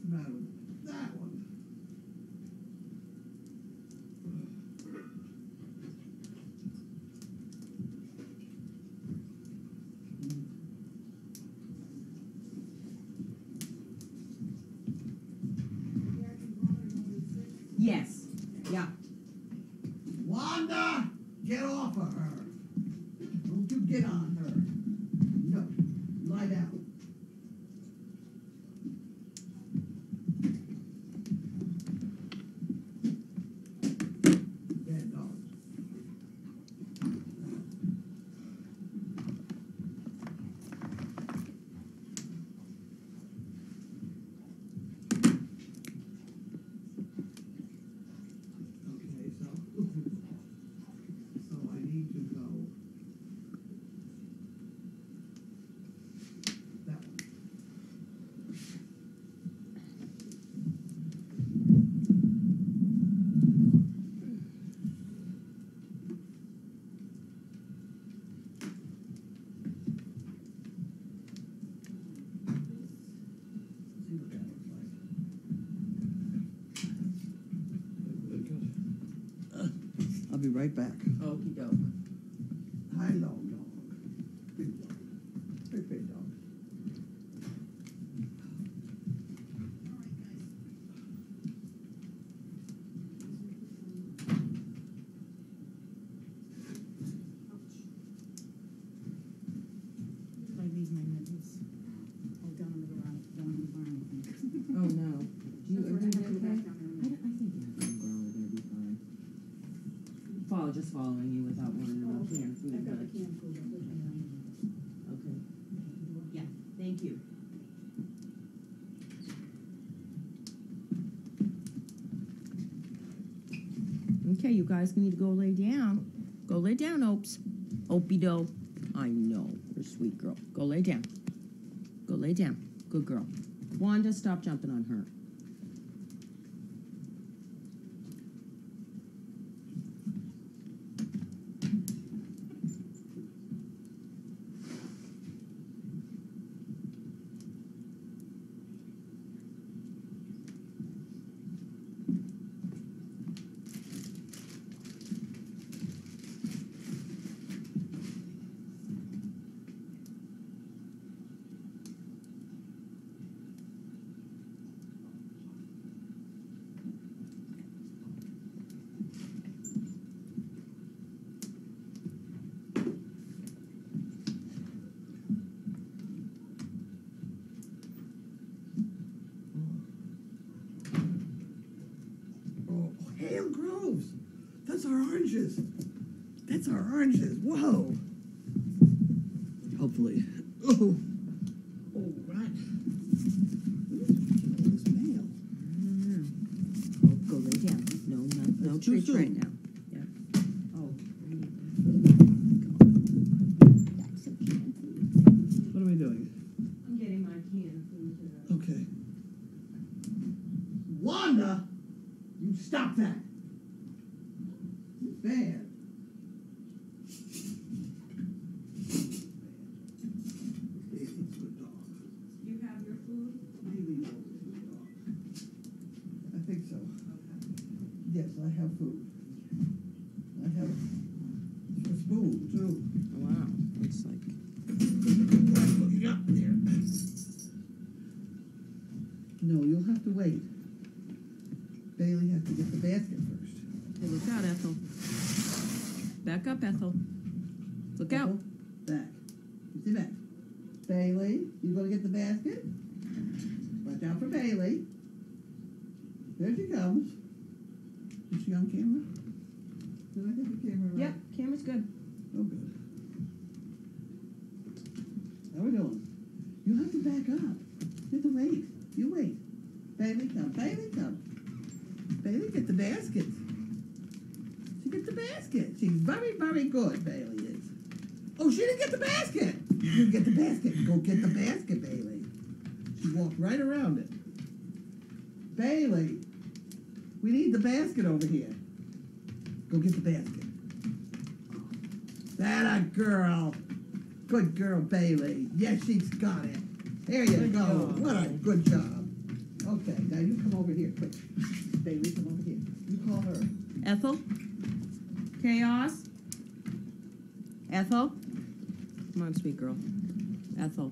the matter with that one? Yes. Yeah. Wanda, get off of her. Don't you get on her. No, lie down. Bad dogs. Okay, so I need to go. That one. See what that looks like. I'll be right back. Okie doke. Hello, dog. Big dog. Big dog. I leave my mittens all down in the garage, down in the barn, I think. Oh, no. Do you, So are we're you gonna have to go okay? back down there. I think Anthony and Brown are gonna be fine. Just following you without wanting Oh, to okay. canned food, I've got the but, canned food, I'll put it on. okay. Yeah, thank you. Okay, you guys need to go lay down. Go lay down, Opes. Opie-do. I know, you're a sweet girl. Go lay down. Go lay down. Good girl. Wanda, stop jumping on her. Oh, Hale Groves. That's our oranges. That's our oranges. Whoa. Hopefully. Oh. Oh, right. All this mail. Oh, go lay down. No That's too treats right soon. now. Yeah. Oh. That's some canned food. What are we doing? I'm getting my canned food. Okay. Wanda, you stop that. It's bad. It's a good dog. You have your food? Really good dog. I think so. Yes, I have food. I have a spoon too. Wow. It's like. What's looking up there? No, you'll have to wait. Bailey has to get the basket first. Hey, look out, Ethel. Back up, Ethel. Look out. Ethel, back. You see back. Bailey, you gonna get the basket? Watch out for Bailey. There she comes. Is she on camera? Did I get the camera right? Yep, camera's good. Oh, good. How we doing? You have to back up. You have to wait. You wait. Bailey, come. Bailey, come. Bailey, get the basket. She get the basket. She's very, very good, Bailey is. Oh, she didn't get the basket. You didn't get the basket. Go get the basket, Bailey. She walked right around it. Bailey, we need the basket over here. Go get the basket. That a girl. Good girl, Bailey. Yes, she's got it. There you Good go. job, What a Bailey. good job. Okay, now you come over here, quick. Bailey, come over here. You call her. Ethel? Chaos? Ethel? Come on, sweet girl. Ethel.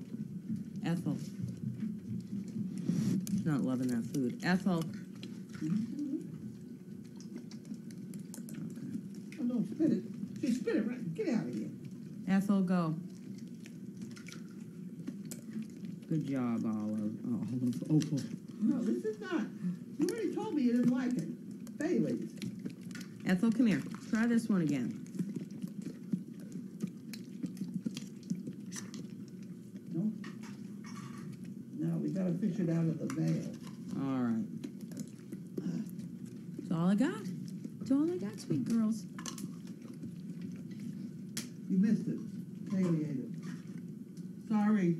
Ethel. She's not loving that food. Ethel. Oh, don't spit it. She spit it right. Get out of here. Ethel, go. Good job, Olive. Opal. No, this is not. You already told me you didn't like it. Bailey's. Ethel, come here. Try this one again. No. No, we gotta fish it out of the mail. All right. That's all I got. That's all I got, sweet girls. You missed it. Bailey ate it. Sorry.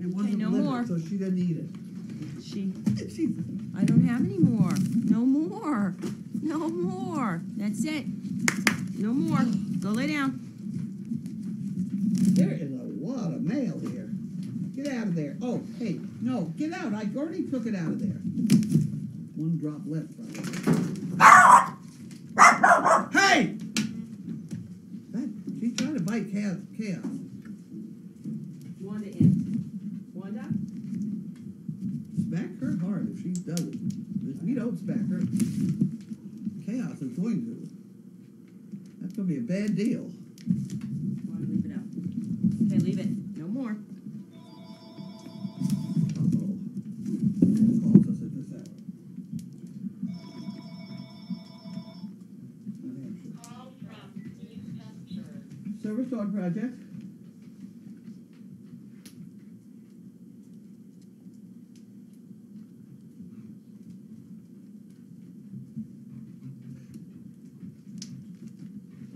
It wasn't no liver, more. so she didn't eat it. She. I don't have any more. No more. No more. That's it. No more. Go lay down. There is a lot of mail here. Get out of there. Oh, hey, no, get out. I already took it out of there. One drop left. Hey! She's trying to bite Chaos. Wanda in. Wanda? Smack her hard if she doesn't. If we don't smack her, Chaos is going to. That's going to be a bad deal. Wanda, leave it out. Okay, leave it. No more. Uh-oh. Who calls us at this hour? New Hampshire. Call from East Chester. Service Dog Project.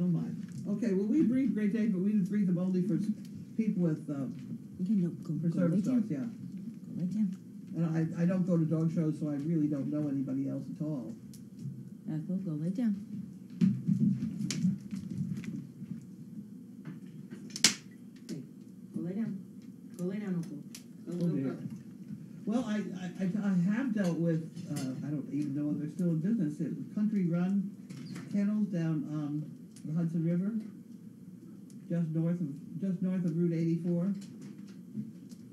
Oh my. Okay, well, we breed Great Dane, but we didn't breed them only for people with, Okay, no, go for lay service down. dogs, yeah. Go lay down. And I don't go to dog shows, so I really don't know anybody else at all. Ethel, go lay down. Okay, go lay down. Go lay down, Opal. Go, Oh, go, dear. go. Well, I have dealt with, I don't even know if they're still in business, it was Country Run Kennels down, the Hudson River, just north of Route 84.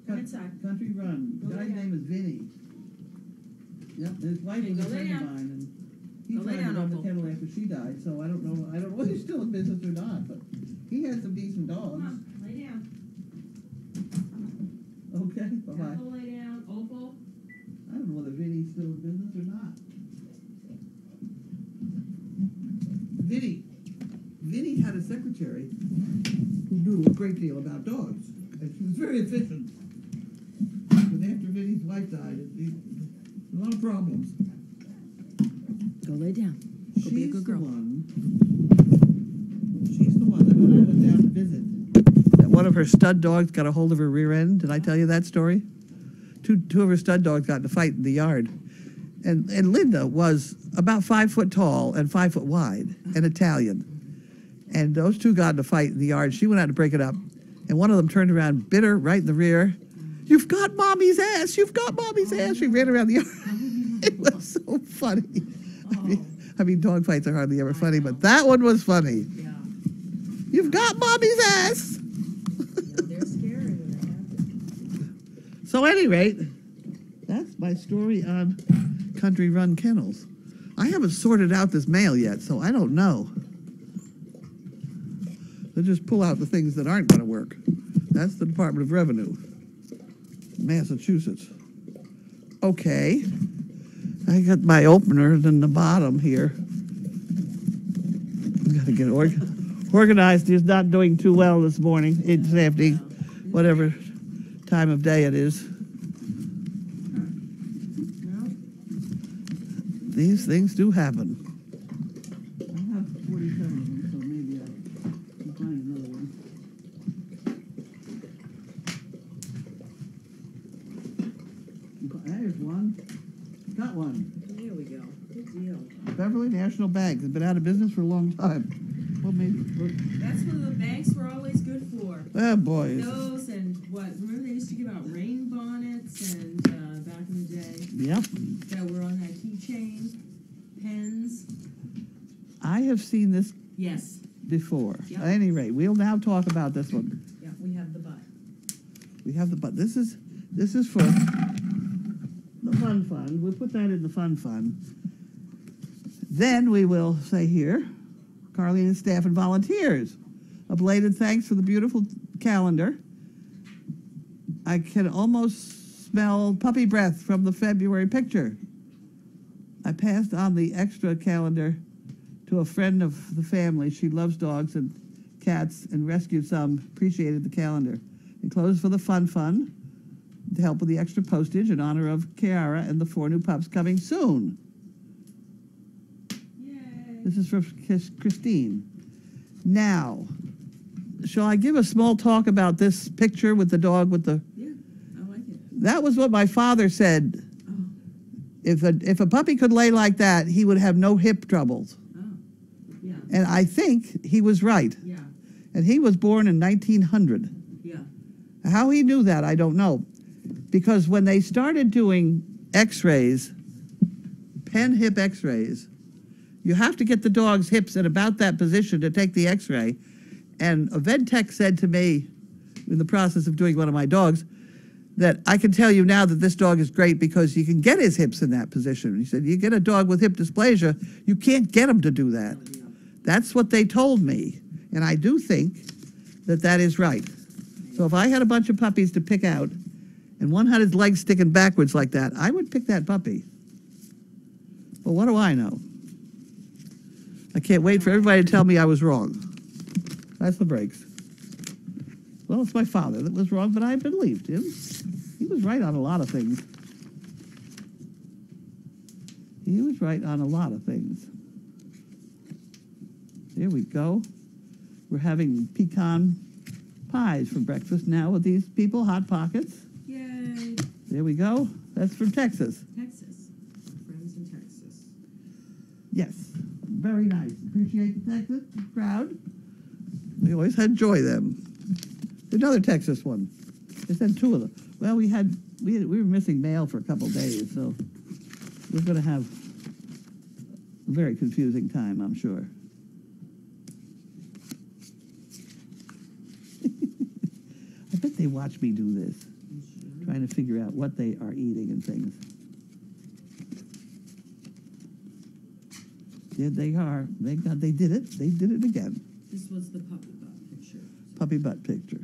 Come inside. Country Run. Go The guy's lay down. name is Vinny. Yep, and his wife Okay, was a go lay friend of down. mine, and he Go lay tried to down, run the Opal. kennel after she died, so I don't know if he's still in business or not, but he has some decent Come dogs. on, lay down. Okay, bye-bye. Ethel, lay down. Opal. I don't know whether Vinny's still in business or not. Vinny had a secretary who knew a great deal about dogs, and she was very efficient. But after Vinny's wife died, a lot of problems. Go lay down. Go be a good girl. She's the one that when I went down to visit, that one of her stud dogs got a hold of her rear end. Did I tell you that story? Two of her stud dogs got in a fight in the yard. And Linda was about 5 foot tall and 5 foot wide, and Italian. And those two got in a fight in the yard. She went out to break it up, and one of them turned around, bit her right in the rear. "You've got mommy's ass! You've got mommy's ass!" She ran around the yard. It was so funny. I mean, dog fights are hardly ever funny, but that one was funny. Yeah. "You've got mommy's ass!" They're scary when they happen. So, at any rate, that's my story on Country Run Kennels. I haven't sorted out this mail yet, so I don't know. They'll just pull out the things that aren't going to work. That's the Department of Revenue, Massachusetts. Okay. I got my openers in the bottom here. Got to get organized. He's not doing too well this morning. It's after whatever time of day it is. These things do happen. I have 47 of them, so maybe I can find another one. There's one. Got one. There we go. Good deal. Beverly National Bank has been out of business for a long time. Well, maybe. That's what the banks were always good for. Oh, boy. Those and what? Remember they used to give out rain bonnets and back in the day. Yep. So we're on that keychain, pens. I have seen this Yes. before. Yep. At any rate, we'll now talk about this one. Yeah, we have the butt. We have the but this is for the fun fund. We'll put that in the fun fund. Then we will say here, Carlene and staff and volunteers. A belated thanks for the beautiful calendar. I can almost smell puppy breath from the February picture. I passed on the extra calendar to a friend of the family. She loves dogs and cats and rescued some. Appreciated the calendar. Enclosed for the fun fund to help with the extra postage in honor of Kiara and the 4 new pups coming soon. Yay. This is from Christine. Now, shall I give a small talk about this picture with the dog with the... Yeah, I like it. That was what my father said. Oh, If a puppy could lay like that, he would have no hip troubles. oh, yeah, And I think he was right. yeah, And he was born in 1900. yeah. How he knew that, I don't know. Because when they started doing x-rays, pen hip x-rays, you have to get the dog's hips in about that position to take the x-ray. And a vet tech said to me, in the process of doing one of my dogs, that I can tell you now that this dog is great because you can get his hips in that position. He said, you get a dog with hip dysplasia, you can't get him to do that. That's what they told me. And I do think that that is right. So if I had a bunch of puppies to pick out, and one had his legs sticking backwards like that, I would pick that puppy. But what do I know? I can't wait for everybody to tell me I was wrong. That's the breaks. Well, it's my father that was wrong, but I believed him. He was right on a lot of things. He was right on a lot of things. Here we go. We're having pecan pies for breakfast now with these people, Hot Pockets. Yay. There we go. That's from Texas. Texas. Friends in Texas. Yes. Very nice. Appreciate the Texas crowd. We always enjoy them. Another Texas one. They sent 2 of them. Well, we were missing mail for a couple days, so we're going to have a very confusing time, I'm sure. I bet they watch me do this, You sure? trying to figure out what they are eating and things. Yeah, they are. Thank God they did it. They did it again. This was the puppy butt picture. Puppy butt picture.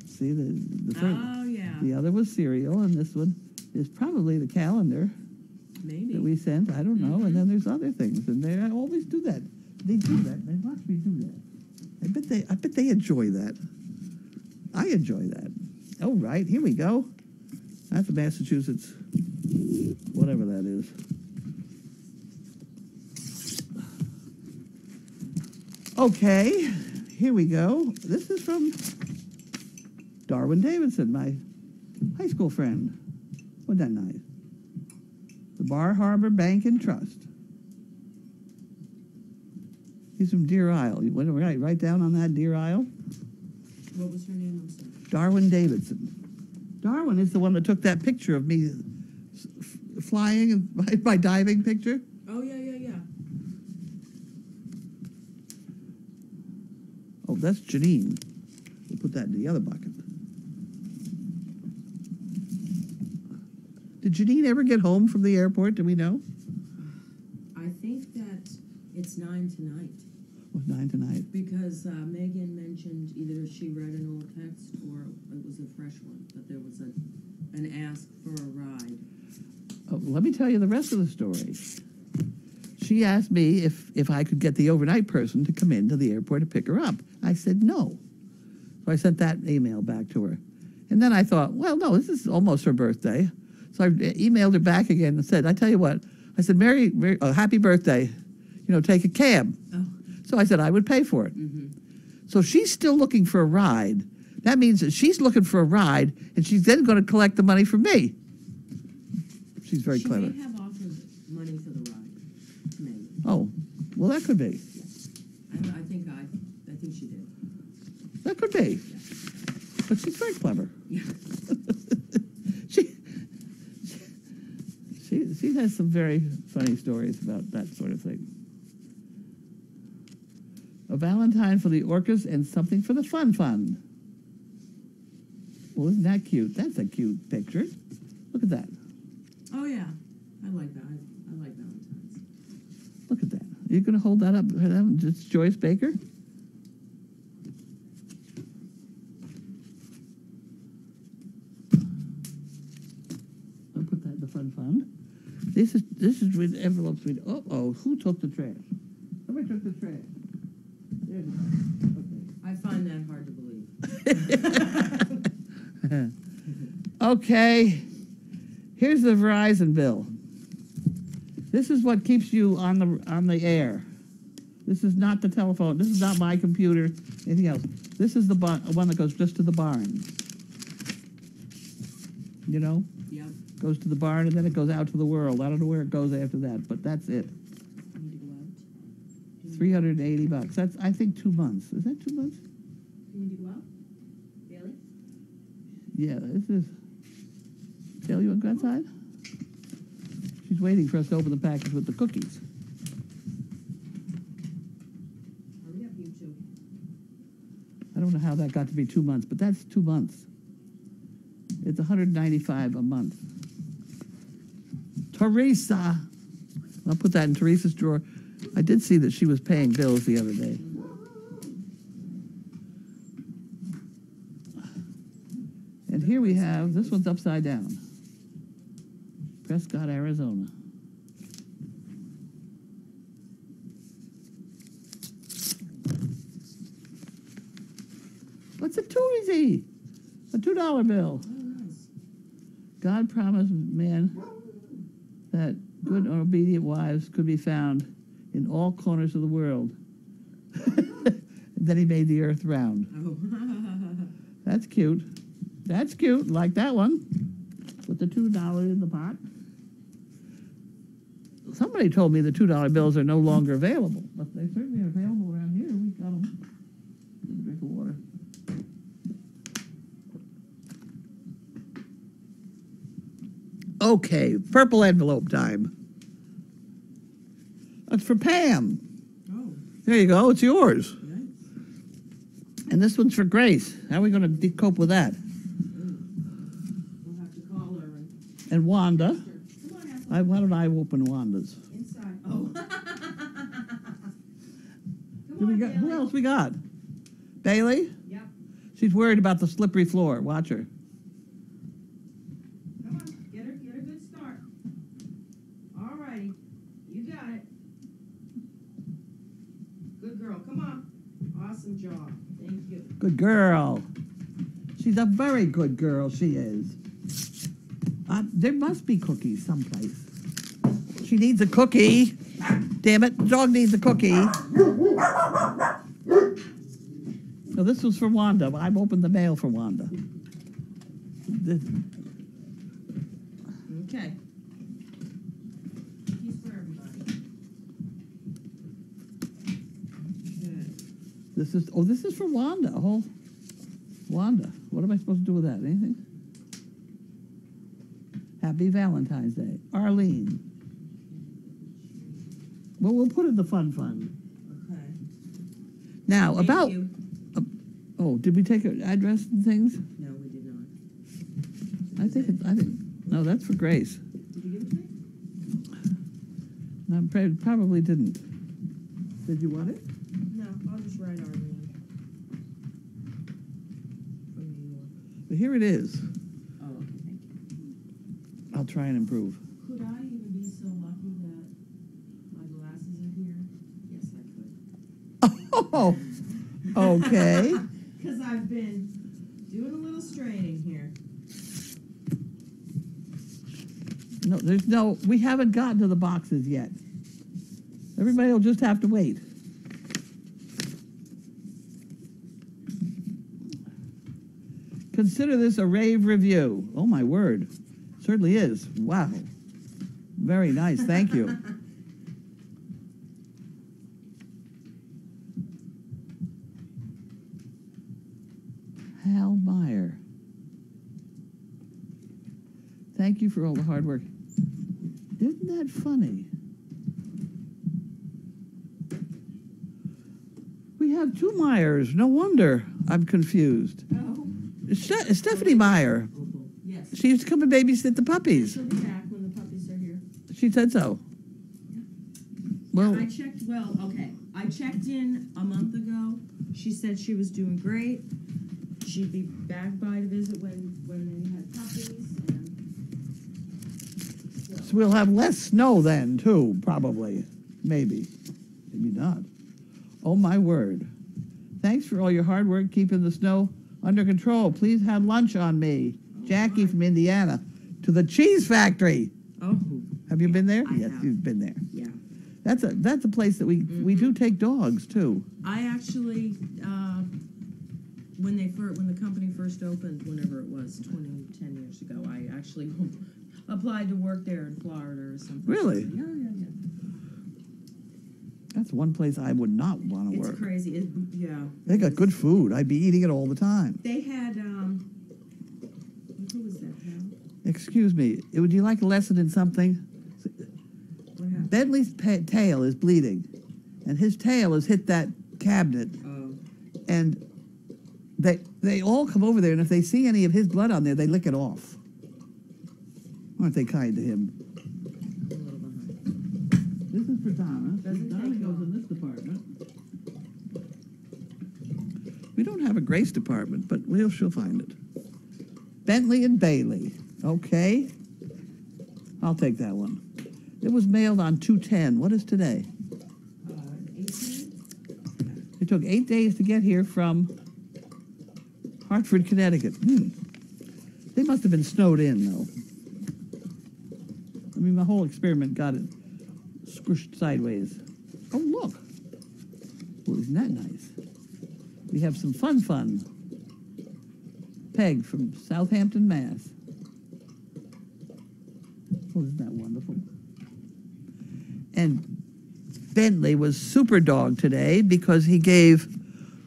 See, the first, Oh, yeah. the other was cereal, and this one is probably the calendar Maybe. that we sent. I don't know. And then there's other things, and they always do that. They do that. They watch me do that. I bet they enjoy that. I enjoy that. Oh, right. Here we go. That's a Massachusetts, whatever that is. Okay, here we go. This is from Darwin Davidson, my high school friend. Wasn't that nice? The Bar Harbor Bank and Trust. He's from Deer Isle. You went right down on that Deer Isle. What was her name? I'm sorry. Darwin Davidson. Darwin is the one that took that picture of me flying and my diving picture. Oh, yeah, yeah, yeah. Oh, that's Janine. We'll put that in the other bucket. Did Janine ever get home from the airport? Do we know? I think that it's 9 tonight. Was 9 tonight. Because Megan mentioned either she read an old text or it was a fresh one, but there was an ask for a ride. Oh, let me tell you the rest of the story. She asked me if I could get the overnight person to come into the airport to pick her up. I said no. So I sent that email back to her. And then I thought, well, no, this is almost her birthday. So I emailed her back again and said, I tell you what, I said, Mary happy birthday, take a cab. Oh. So I said I would pay for it. Mm-hmm. So she's still looking for a ride. That means that she's looking for a ride, and she's then going to collect the money from me. She's very clever. She may have offered money for the ride. Maybe. Oh, well, that could be. I think she did. That could be. But she's very clever. Yeah. She has some very funny stories about that sort of thing. A Valentine for the Orcas and something for the Fun Fund. Well, isn't that cute? That's a cute picture. Look at that. Oh yeah, I like that. I like Valentine's. Look at that. Are you going to hold that up? It's Joyce Baker? I'll put that in the Fun Fund. This is with envelopes. Uh-oh, who took the trash? Somebody took the trash. There it is. I find that hard to believe. Okay. Okay. Here's the Verizon bill. This is what keeps you on the air. This is not the telephone. This is not my computer. Anything else? This is the one that goes just to the barn. You know? Yep. Goes to the barn and then it goes out to the world. I don't know where it goes after that, but that's it. Need to go out. $380. That's, I think, 2 months. Is that 2 months? You need to go out. Bailey. Yeah, this is. Tell you want to go outside? She's waiting for us to open the package with the cookies. Hurry up, you two. I don't know how that got to be 2 months, but that's 2 months. It's $195 a month. Teresa. I'll put that in Teresa's drawer. I did see that she was paying bills the other day. And here we have, this one's upside down. Prescott, Arizona. What's a Toozy? A $2 bill. Oh, nice. God promised man that good and obedient wives could be found in all corners of the world. And then he made the earth round. Oh. That's cute. That's cute. Like that one. Put the $2 in the pot. Somebody told me the $2 bills are no longer available, but they certainly are available around here. We got them. Get a drink of water. Okay, purple envelope time. That's for Pam. Oh, There you go. It's yours. nice. And this one's for Grace. How are we going to cope with that? We'll have to call her And Wanda. Come on, Ethel. Why don't I open Wanda's? Inside. Oh. Who Bailey. else we got? Bailey? Yep. She's worried about the slippery floor. Watch her. Come on, get a good start. All righty, you got it. Good girl, come on. Awesome job, thank you. Good girl. She's a very good girl, she is. There must be cookies someplace. She needs a cookie. Damn it, the dog needs a cookie. No, this was for Wanda. I've opened the mail for Wanda. Okay. Cookies for everybody. Good. This is for Wanda. Oh, Wanda. What am I supposed to do with that? Anything? Happy Valentine's Day. Arlene. Well, we'll put it in the fun fund. Okay. Now, Thank about... you. Oh, did we take an address and things? No, we did not. I think, no, that's for Grace. Did you give it to me? No, probably didn't. Did you want it? No, I'll just write Arlene. From New York. But here it is. Oh, okay, thank you. I'll try and improve. Could I even be so lucky that my glasses are here? Yes, I could. Oh, okay. Because I've been doing a little straining here. No, we haven't gotten to the boxes yet. Everybody will just have to wait. Consider this a rave review. Oh, my word. Certainly is. Wow. Very nice. Thank you. Hal Meyer. Thank you for all the hard work. Isn't that funny? We have two Myers. No wonder I'm confused. Oh. Stephanie Meyer. Yes. She used to come and babysit the puppies. She'll be back when the puppies are here. She said so. Well, I checked, I checked in a month ago. She said she was doing great. She'd be back by to visit when they had puppies. And so we'll have less snow then, too, probably. Maybe. Maybe not. Oh, my word. Thanks for all your hard work keeping the snow under control. Please have lunch on me. Jackie from Indiana. To the cheese factory. Oh. Have you been there? I Yes, have. you've been there. Yeah. That's a place that we do take dogs, too. I actually, when the company first opened, whenever it was, 10 years ago, I actually applied to work there in Florida or something. Really? Yeah. That's one place I would not want to It's work. crazy. Yeah. They got good food. I'd be eating it all the time. They had, who was that now? Excuse me. Would you like a lesson in something? What happened? Bentley's tail is bleeding, and his tail has hit that cabinet, Oh. and they all come over there, and if they see any of his blood on there, they lick it off. Aren't they kind to him? A little behind. This is for Donna. Doesn't Donna take goes long. in this department. We don't have a Grace department, but she'll find it. Bentley and Bailey. Okay. I'll take that one. It was mailed on 2/10. What is today? 18? It took 8 days to get here from Hartford, Connecticut. They must have been snowed in, though. I mean, my whole experiment got it squished sideways. Oh, look. Well, isn't that nice? We have some fun. Peg from Southampton, Mass. Oh, isn't that wonderful? And Bentley was super dog today because he gave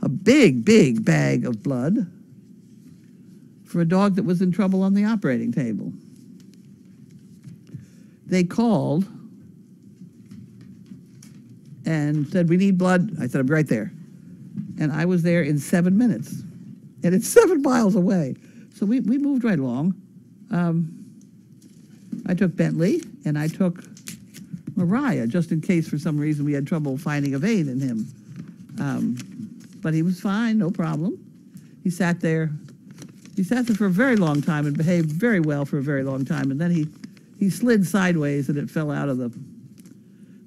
a big bag of blood for a dog that was in trouble on the operating table. They called and said, we need blood. I said, I'm right there. And I was there in 7 minutes. And it's 7 miles away. So we moved right along. I took Bentley and I took Mariah, just in case for some reason we had trouble finding a vein in him. But he was fine, no problem. He sat there for a very long time and behaved very well for a very long time. And then he slid sideways and it fell out of the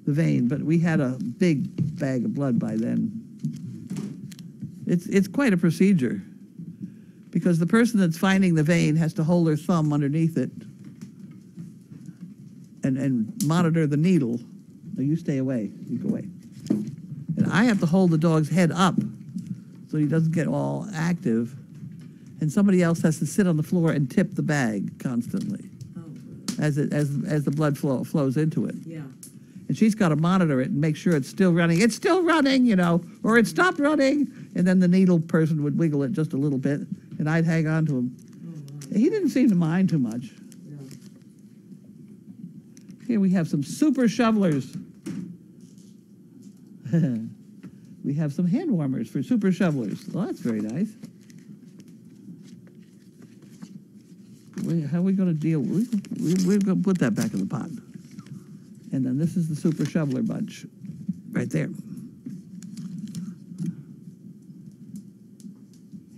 vein. But we had a big bag of blood by then. It's quite a procedure because the person that's finding the vein has to hold their thumb underneath it and monitor the needle. No, you stay away. You go away. And I have to hold the dog's head up so he doesn't get all active. And somebody else has to sit on the floor and tip the bag constantly Oh, as the blood flows into it. yeah. And she's got to monitor it and make sure it's still running. It's still running, or it stopped running. And then the needle person would wiggle it just a little bit, and I'd hang on to him. Oh, my. He didn't seem to mind too much. Yeah. Here we have some super shovelers. We have some hand warmers for super shovelers. Well, that's very nice. How are we going to deal? We're going to put that back in the pot. And then this is the super shoveler bunch right there.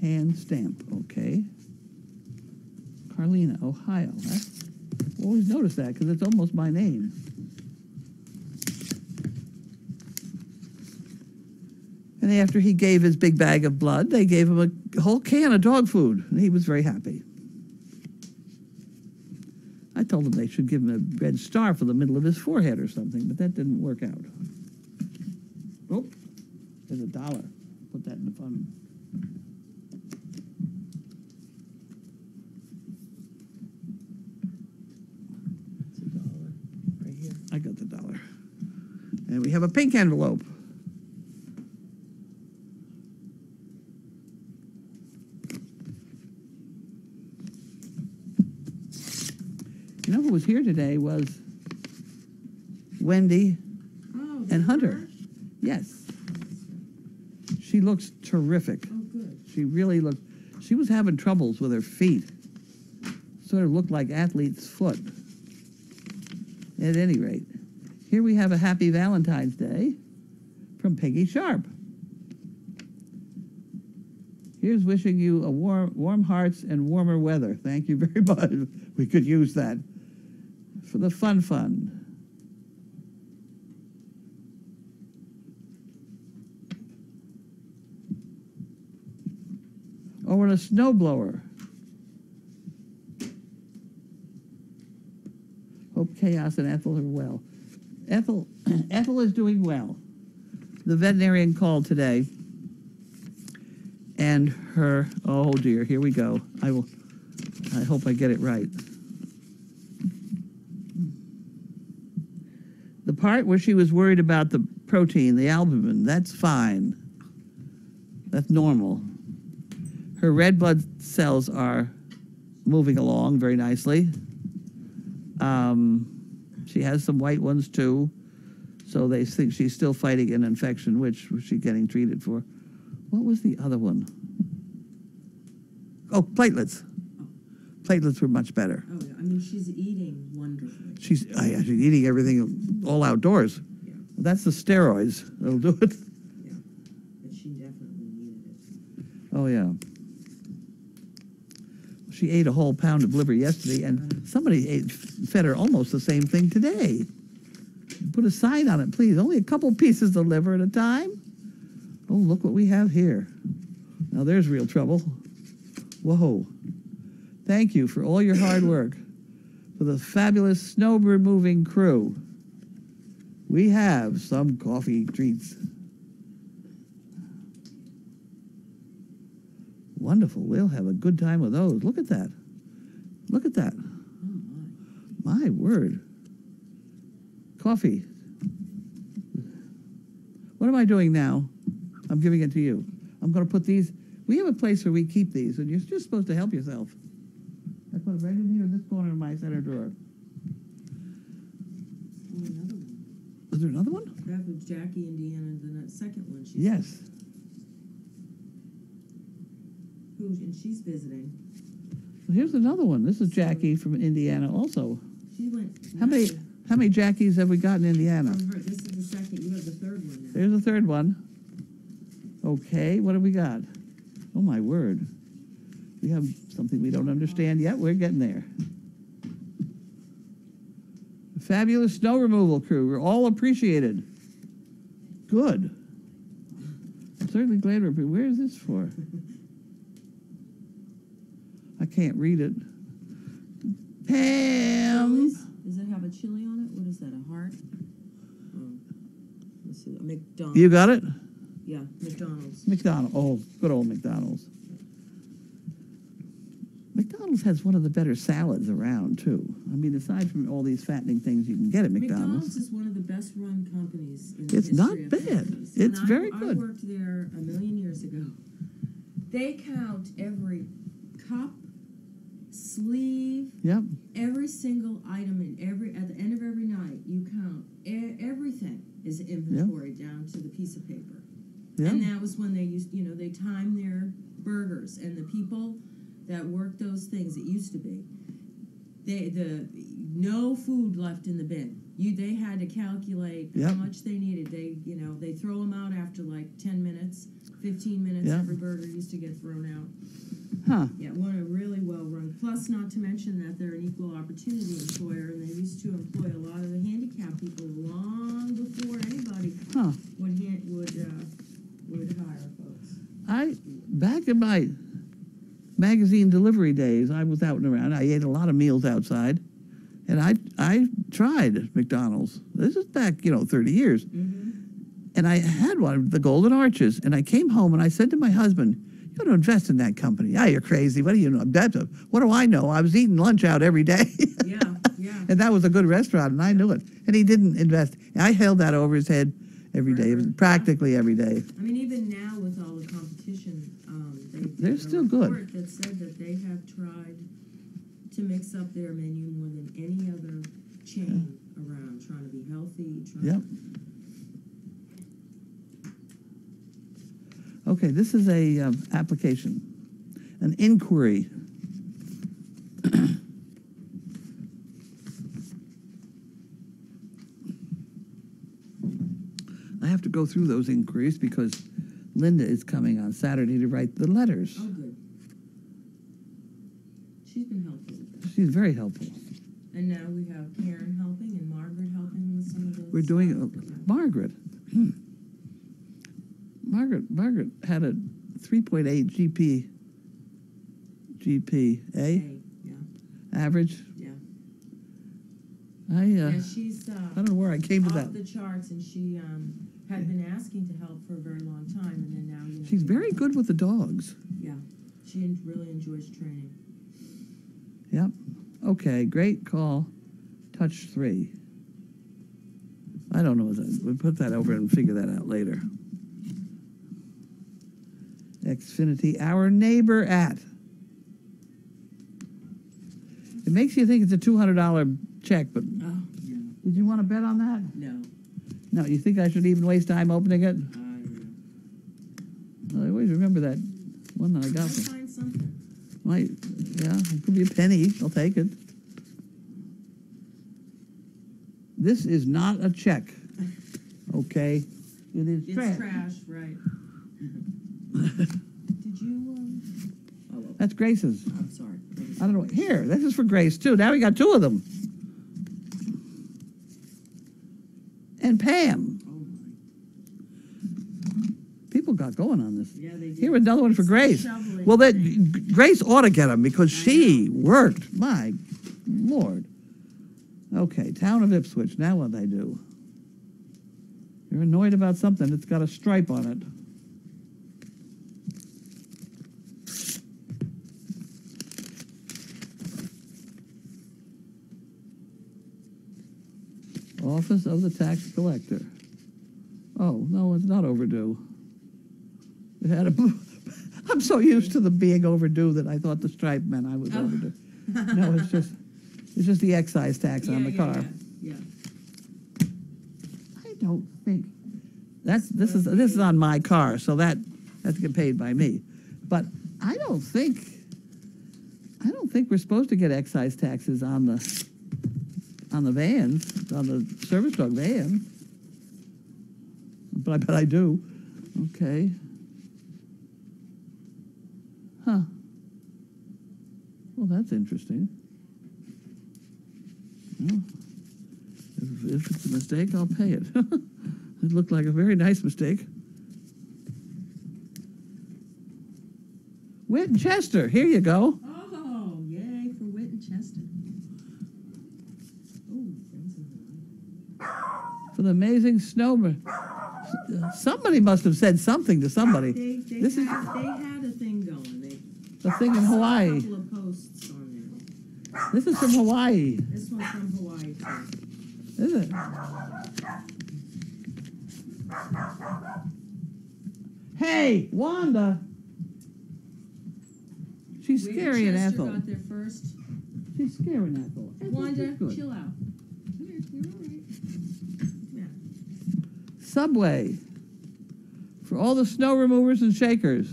Hand stamp, okay. Carlina, Ohio. I always notice that because it's almost my name. And after he gave his big bag of blood, they gave him a whole can of dog food, and he was very happy. I told him they should give him a red star for the middle of his forehead or something, but that didn't work out. Oh, there's $1. Put that in the fund. It's $1 right here. I got the $1. And we have a pink envelope. You know who was here today was Wendy, Oh, and they Hunter. were? Yes. She looks terrific. Oh, good. She really looked, she was having troubles with her feet. Sort of looked like athlete's foot. At any rate, here we have a happy Valentine's Day from Peggy Sharp. Here's wishing you a warm hearts and warmer weather. Thank you very much. We could use that for the fun. Or in a snowblower. Hope Chaos and Ethel are well. Ethel is doing well. The veterinarian called today, and her, oh dear, here we go. I hope I get it right. The part where she was worried about the protein, the albumin, that's fine. That's normal. Her red blood cells are moving along very nicely. She has some white ones too, so they think she's still fighting an infection, which she's getting treated for. What was the other one? Oh, platelets. Platelets were much better. Oh, yeah. I mean, she's eating wonderfully. She's eating everything all outdoors. Yeah. That's the steroids that'll do it. Yeah. But she definitely needed it. Oh, yeah. She ate a whole pound of liver yesterday, and somebody fed her almost the same thing today. Put a sign on it, please. Only a couple pieces of liver at a time. Oh, look what we have here. Now there's real trouble. Whoa. Thank you for all your hard work. For the fabulous snow removing crew. We have some coffee treats. Wonderful. We'll have a good time with those. Look at that. Look at that. Oh, My word. Coffee. What am I doing now? I'm giving it to you. I'm going to put these. We have a place where we keep these, and you're just supposed to help yourself. I put it right in here in this corner of my center drawer. Oh, another one. Is there another one? That was Jackie, Indiana, the second one. Yes. And she's visiting. Well, here's another one. This is Jackie from Indiana also. She went. How many Jackies have we got in Indiana? From her. This is the second. You have the third one now. There's the third one. Okay, what have we got? Oh, my word. We have something we don't understand yet. We're getting there. The fabulous snow removal crew. We're all appreciated. Good. I'm certainly glad we're... Where is this for? I can't read it. Pam! Does it have a chili on it? What is that, a heart? Oh. Let's see. A McDonald's. You got it? Yeah, McDonald's. McDonald's. Oh, good old McDonald's. McDonald's has one of the better salads around, too. I mean, aside from all these fattening things you can get at McDonald's. Is one of the best run companies in the It's history not of bad. companies. It's When very I good. worked there a million years ago. They count every cup, sleeve, Yep. every single item in at the end of every night. You count everything is inventory down to the piece of paper. Yep. And that was when they used, they timed their burgers, and the people that worked those things, it used to be, no food left in the bin. They had to calculate Yep. how much they needed. They throw them out after like 10 minutes, 15 minutes. Yep. Every burger used to get thrown out. Huh. Yeah, one a really well run. Plus, not to mention that they're an equal opportunity employer, and they used to employ a lot of the handicapped people long before anybody Huh. would hire folks. Back in my magazine delivery days, I was out and around. I ate a lot of meals outside, and I tried McDonald's. This is back, 30 years. Mm-hmm. And I had one of the Golden Arches, and I came home and I said to my husband, "You got to invest in that company." "Ah, you're crazy. What do you know? What do I know? I was eating lunch out every day." Yeah, yeah. And that was a good restaurant, and I knew it. And he didn't invest. I held that over his head every day, practically every day. I mean, even now with all the competition, They're still good. Report that said that they have tried to mix up their menu more than any other chain around, trying to be healthy, trying Yep. Okay, this is a application, an inquiry. I have to go through those inquiries because Linda is coming on Saturday to write the letters. Oh, good. She's been helpful with that. She's very helpful. And now we have Karen helping and Margaret helping with some of those. We're doing stuff. Margaret. Margaret had a 3.8 GPA Hey, yeah, average. yeah. I She's I don't know where I came to off that. the charts, and she had been asking to help for a very long time, and then now, you know. She's very good with the dogs. Yeah, she really enjoys training. Yep. Okay, great call. Touch 3. I don't know what that. We'll put that over and figure that out later. Xfinity, our neighbor at. It makes you think it's a $200 check, but Oh, yeah. did you want to bet on that? No, No, you think I should even waste time opening it? I I always remember that one that I got. I'll From. find something. Might, yeah, it could be a penny. I'll take it. This is not a check. Okay? It is It's trash. trash, right? Did you? Oh, well, That's Grace's. I'm sorry. I don't know. Here, this is for Grace, too. Now we got 2 of them. And Pam. Oh my. People got going on this. Yeah, they did. Here, another one for Grace. Shoveling Well, that thing. Grace ought to get them because I she know. worked. My Lord. Okay, Town of Ipswich. Now what I do? You're annoyed about something that's got a stripe on it. Office of the Tax Collector. Oh, no, it's not overdue. It had a. I'm so used to the being overdue that I thought the stripe meant I was Oh. overdue. No, it's just the excise tax on the car. Yeah. I don't think this is on my car, so that has to get paid by me. But I don't think we're supposed to get excise taxes on the vans, on the service dog vans. But I bet I do. Okay. Huh. Well, that's interesting. Well, if it's a mistake, I'll pay it. It looked like a very nice mistake. Winchester, here you go. Oh, yay for Winchester. Oh, For the amazing snowman. Somebody must have said something to somebody. they This is had a thing going. the thing in A Hawaii. couple of posts on there. This is from Hawaii, This one's from Hawaii too. is it? Hey, Wanda. She's scaring Winchester Ethel. got there first. She's scaring Ethel. Ethel's Wanda, just good. chill out. Come here, you're all right. Yeah. Subway. For all the snow removers and shakers.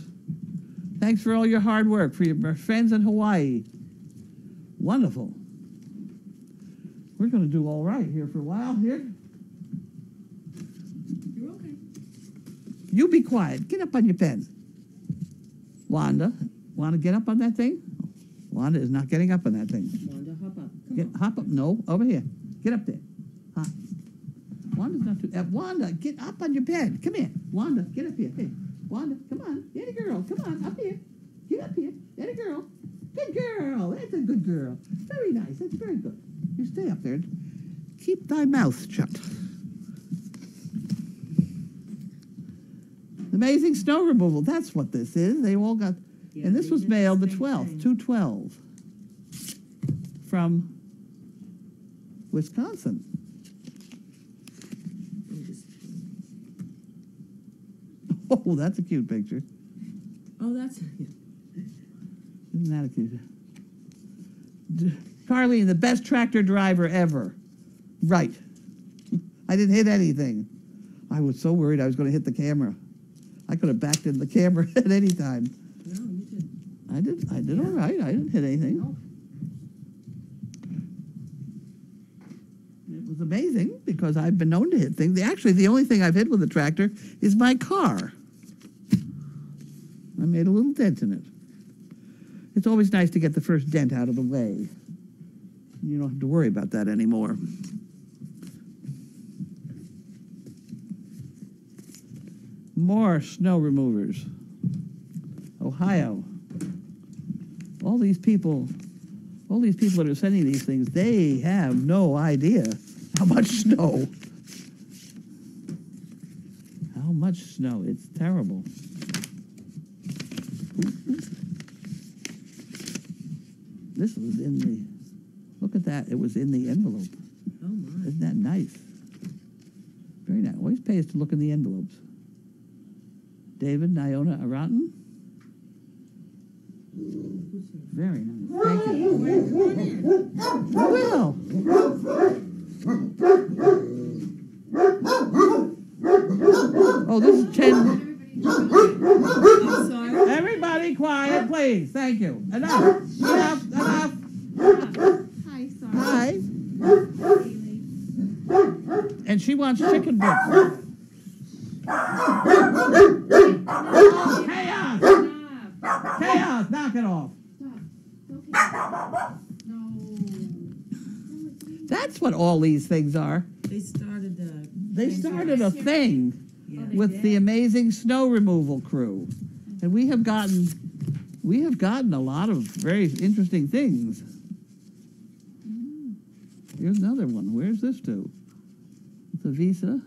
Thanks for all your hard work for your friends in Hawaii. Wonderful. We're going to do all right here for a while. Here, You're okay. you be quiet. Get up on your pen. Wanda, get up on that thing? Wanda is not getting up on that thing. Wanda, hop up. Come Get, on. hop up. No, over here. Get up there. Hop. Wanda's not too. Wanda, get up on your bed. Come here. Wanda, get up here. Hey, Wanda, come on. Get a girl. Come on, up here. Get up here. Get a girl. Good girl. That's a good girl. Very nice. That's very good. You stay up there. Keep thy mouth shut. Amazing snow removal. That's what this is. They all got. Yeah, And this they was did mailed the this big 12th, thing. 2/12, from Wisconsin. Let me just- Oh, that's a cute picture. Oh, that's. Isn't that a cute? Carlene, the best tractor driver ever. Right. I didn't hit anything. I was so worried I was going to hit the camera. I could have backed into the camera at any time. No, you did. I did all right. I didn't hit anything. No. It was amazing because I've been known to hit things. Actually, the only thing I've hit with a tractor is my car. I made a little dent in it. It's always nice to get the first dent out of the way. You don't have to worry about that anymore. More snow removers. Ohio. All these people that are sending these things, they have no idea how much snow. How much snow. It's terrible. This was in the, look at that. It was in the envelope. Oh my. Isn't that nice? Very nice. Always pays to look in the envelopes. David Nyona Araton. Very nice. Thank you. I will. Oh, this is 10. I'm sorry. Everybody quiet, please. Thank you. Enough. Enough. Hi, sorry. Hi. Haley. And she wants chicken bits. Chaos! Stop. Chaos! Knock it off. Stop. No. That's what all these things are. They started the. They started a thing Yeah. with the amazing snow removal crew. And we have gotten a lot of very interesting things. Here's another one. Where's this to? It's a Visa.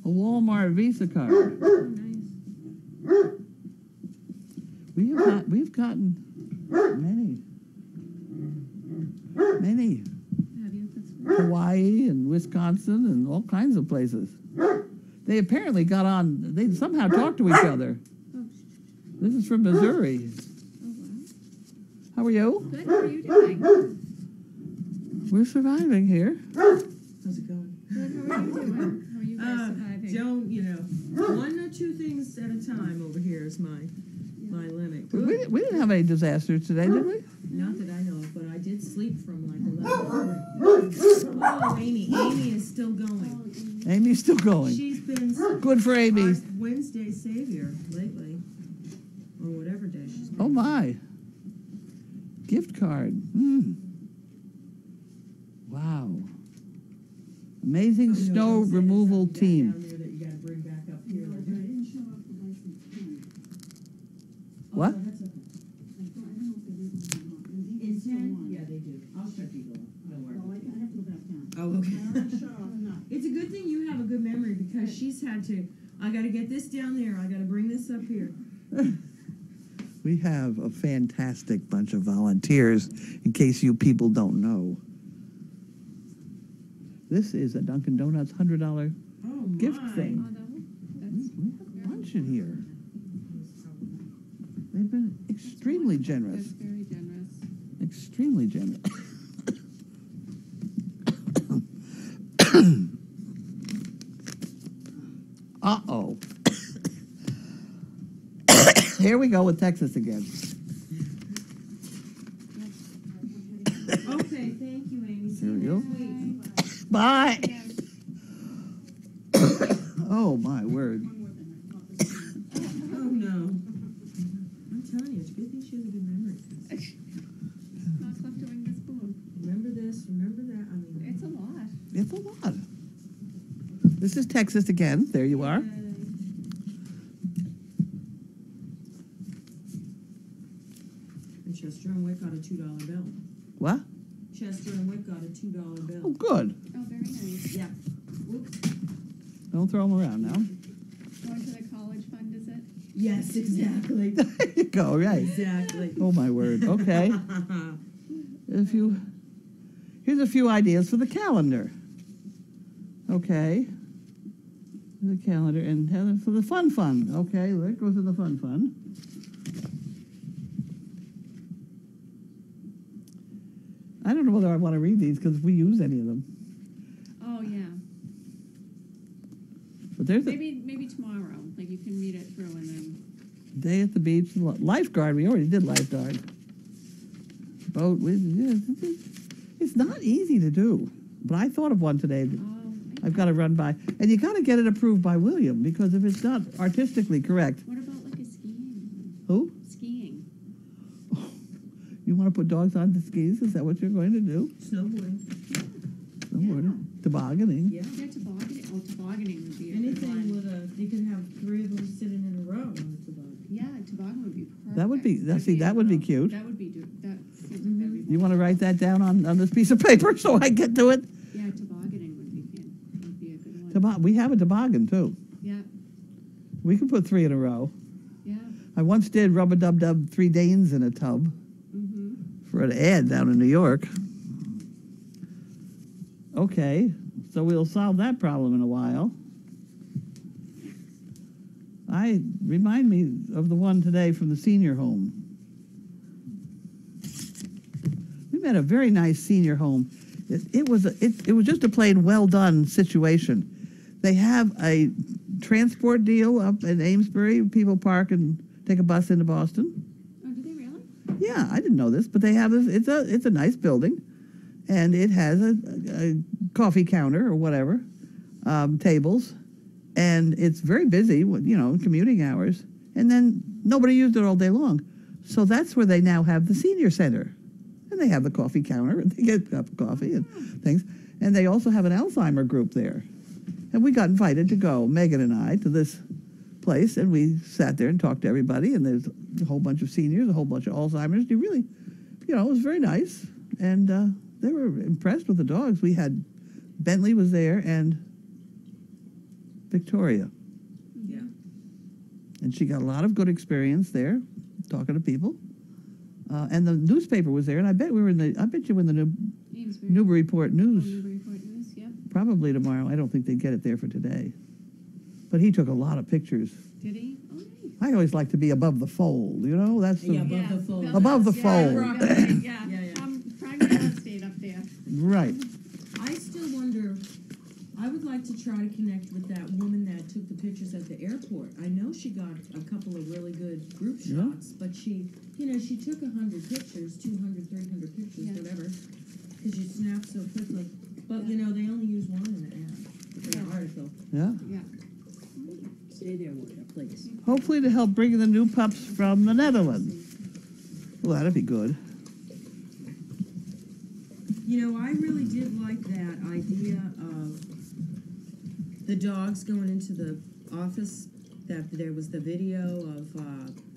A Walmart Visa card. Oh, nice. We've gotten many. Have you? That's great. Hawaii and Wisconsin and all kinds of places. They apparently got on, they somehow talked to each other. Oh, This is from Missouri. oh, wow. How are you? Good. How are you doing? We're surviving here. How's it going? Good. How are you doing? How are you guys surviving? Joan, you know, one or two things at a time over here is my limit. We didn't have any disasters today, did we? Not that I know of, but I did sleep from like 11. Oh, Amy is still going. Amy's still going. She's been Good for Amy. our Wednesday savior lately, or whatever day she's been. Oh my. Gift card. Wow. Amazing You know, snow Joan said removal there's something team. down there that you gotta bring back up here. I didn't show up the license pen. What? Oh, that's okay. I don't know if they did or not. And In these are 10? one. Yeah, they do. I'll shut you off. Don't worry. Well, I have to go back down. Oh, okay. I already shut off enough. It's a good thing you have a good memory because she's had to, I gotta get this down there, I gotta bring this up here. We have a fantastic bunch of volunteers, in case you people don't know. This is a Dunkin' Donuts $100 Oh, my. gift thing. Oh, no? We have lunch in here. They've been extremely generous. That's very generous. Extremely generous. Uh-oh. Here we go with Texas again. Okay, thank you, Amy. See Here we you go. next week. Bye. Yeah. Oh, my word. One more thing. I thought this was- Oh, no. I'm telling you, it's a good thing she has a good memory. 'Cause What's left doing this spoon? remember this, remember that, I mean. It's a lot. It's a lot. This is Texas again. There you are. Yay. And Chester and Wick got a $2 bill. What? Chester and Wick got a $2 Oh, bill. good. Oh, very nice. Yeah. Whoops. Don't throw them around now. Going to the college fund, is it? Yes, exactly. There you go, right. Exactly. Oh, my word. Okay. Here's a few ideas for the calendar. Okay. The calendar and Heather for the fun fund. Okay, that goes in the fun fund. I don't know whether I want to read these because we use any of them. Oh, yeah. But there's a Maybe tomorrow, like you can read it through and then, day at the beach, lifeguard. We already did lifeguard. Boat. It's not easy to do, but I thought of one today. That I've got to run by, and you got to get it approved by William because if it's not artistically correct, what about like a skiing? who? Skiing. You want to put dogs on the skis? Is that what you're going to do? Snowboarding. Snowboarding, tobogganing. Yeah. Yeah, tobogganing. Oh, tobogganing would be a good Anything one. with you can have 3 of them sitting in a row on the toboggan. Yeah, toboggan would be perfect. That would be. That would be cute. That would be, that seems like that'd be. You want to write that down on this piece of paper so I get to it? Yeah, tobogganing would be a good one. We have a toboggan too. Yeah, We can put 3 in a row. yeah. I once did rub-a-dub-dub 3 Danes in a tub Mm-hmm. for an ad down in New York. Okay, so we'll solve that problem in a while. Remind me of the one today from the senior home. We met a very nice senior home. It was just a plain well done situation. They have a transport deal up in Amesbury. People park and take a bus into Boston. Oh, do they really? Yeah, I didn't know this, but they have this. It's a nice building, and it has a coffee counter or whatever, tables, and it's very busy. You know, commuting hours, and then nobody used it all day long. So that's where they now have the senior center, and they have the coffee counter, and they get a cup of coffee and things, and they also have an Alzheimer group there, and we got invited to go, Megan and I, to this place, and we sat there and talked to everybody, and there's a whole bunch of seniors, a whole bunch of Alzheimer's. You really, it was very nice, and they were impressed with the dogs. We had Bentley was there and Victoria, Yeah. and she got a lot of good experience there, talking to people. And the newspaper was there, and I bet you were in the Amesbury. Newburyport Oh, News. Newburyport News, yep. Probably tomorrow. I don't think they'd get it there for today, but he took a lot of pictures. Did he? Oh, nice. I always like to be above the fold, That's the, Yeah, above the fold. Above the Yeah, fold. right, yeah. Yeah, yeah. Prime real estate up there. right. I still wonder, I would like to try to connect with that woman that took the pictures at the airport. I know she got a couple of really good group Yeah. shots, but she took 100 pictures, 200, 300 pictures, Yeah. whatever, because you snap so quickly. But, they only use one in the ad, in the article. Yeah. Yeah. Stay there, Warrior, please. Hopefully to help bring the new pups from the Netherlands. Well, that'd be good. I really did like that idea of the dogs going into the office, that there was the video of,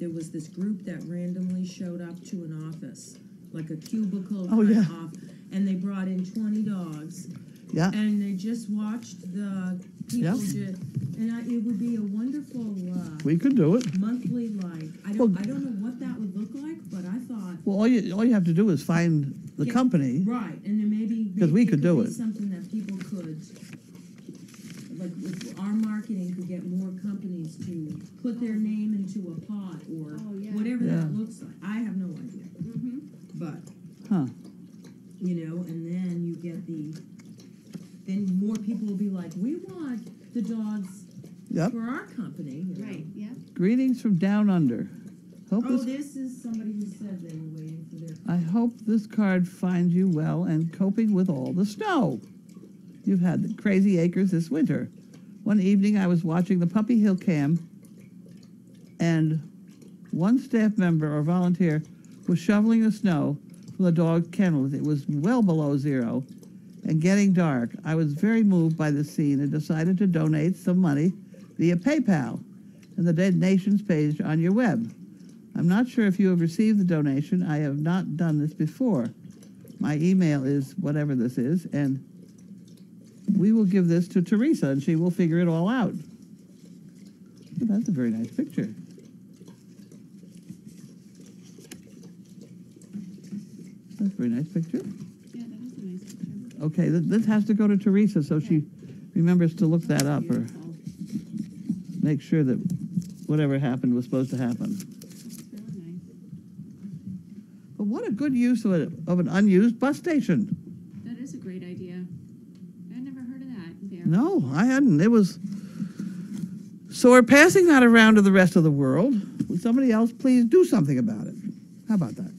there was this group that randomly showed up to an office, like a cubicle Oh, kind yeah. of off, and they brought in 20 dogs, Yeah. and they just watched the people it would be a wonderful We could do it. monthly, I Well- don't know what that would look like, but I thought, Well, all you have to do is find the Yeah. company. right, and then maybe 'Cause we it could do be it. something that people could, like, if our marketing could get more companies to put their name into a pot or Oh, yeah. whatever Yeah. that looks like. I have no idea, Mm-hmm. but Huh. and then you get then more people will be like, we want the dogs Yep. for our company. Right, yeah. Greetings from down under. Hope Oh, this, this is somebody who said they were waiting for their. I hope this card finds you well and coping with all the snow. You've had the crazy acres this winter. One evening I was watching the Puppy Hill Cam, and one staff member or volunteer was shoveling the snow from the dog kennels. It was well below zero and getting dark. I was very moved by the scene and decided to donate some money via PayPal and the donations page on your web. I'm not sure if you have received the donation. I have not done this before. My email is whatever this is, and we will give this to Teresa, and she will figure it all out. Oh, that's a very nice picture. That's a very nice picture. Yeah, that is a nice picture. Okay, this has to go to Teresa so she remembers to look that up or Beautiful. make sure that whatever happened was supposed to happen. It's really nice. But what a good use of an unused bus station. That is a great idea. I never heard of that there. No, I hadn't. It was. So we're passing that around to the rest of the world. Would somebody else please do something about it? How about that?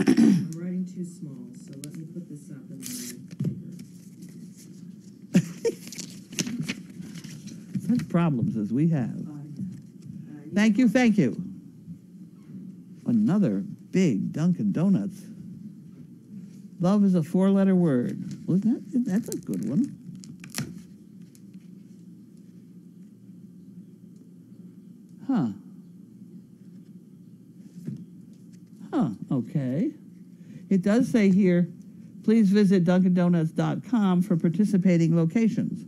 I'm writing too small, so let me put this up in my Such problems as we have. Thank you, thank you. Another big Dunkin' Donuts. Love is a 4-letter word. Well, that's a good one. Huh. Huh, okay. It does say here, please visit DunkinDonuts.com for participating locations.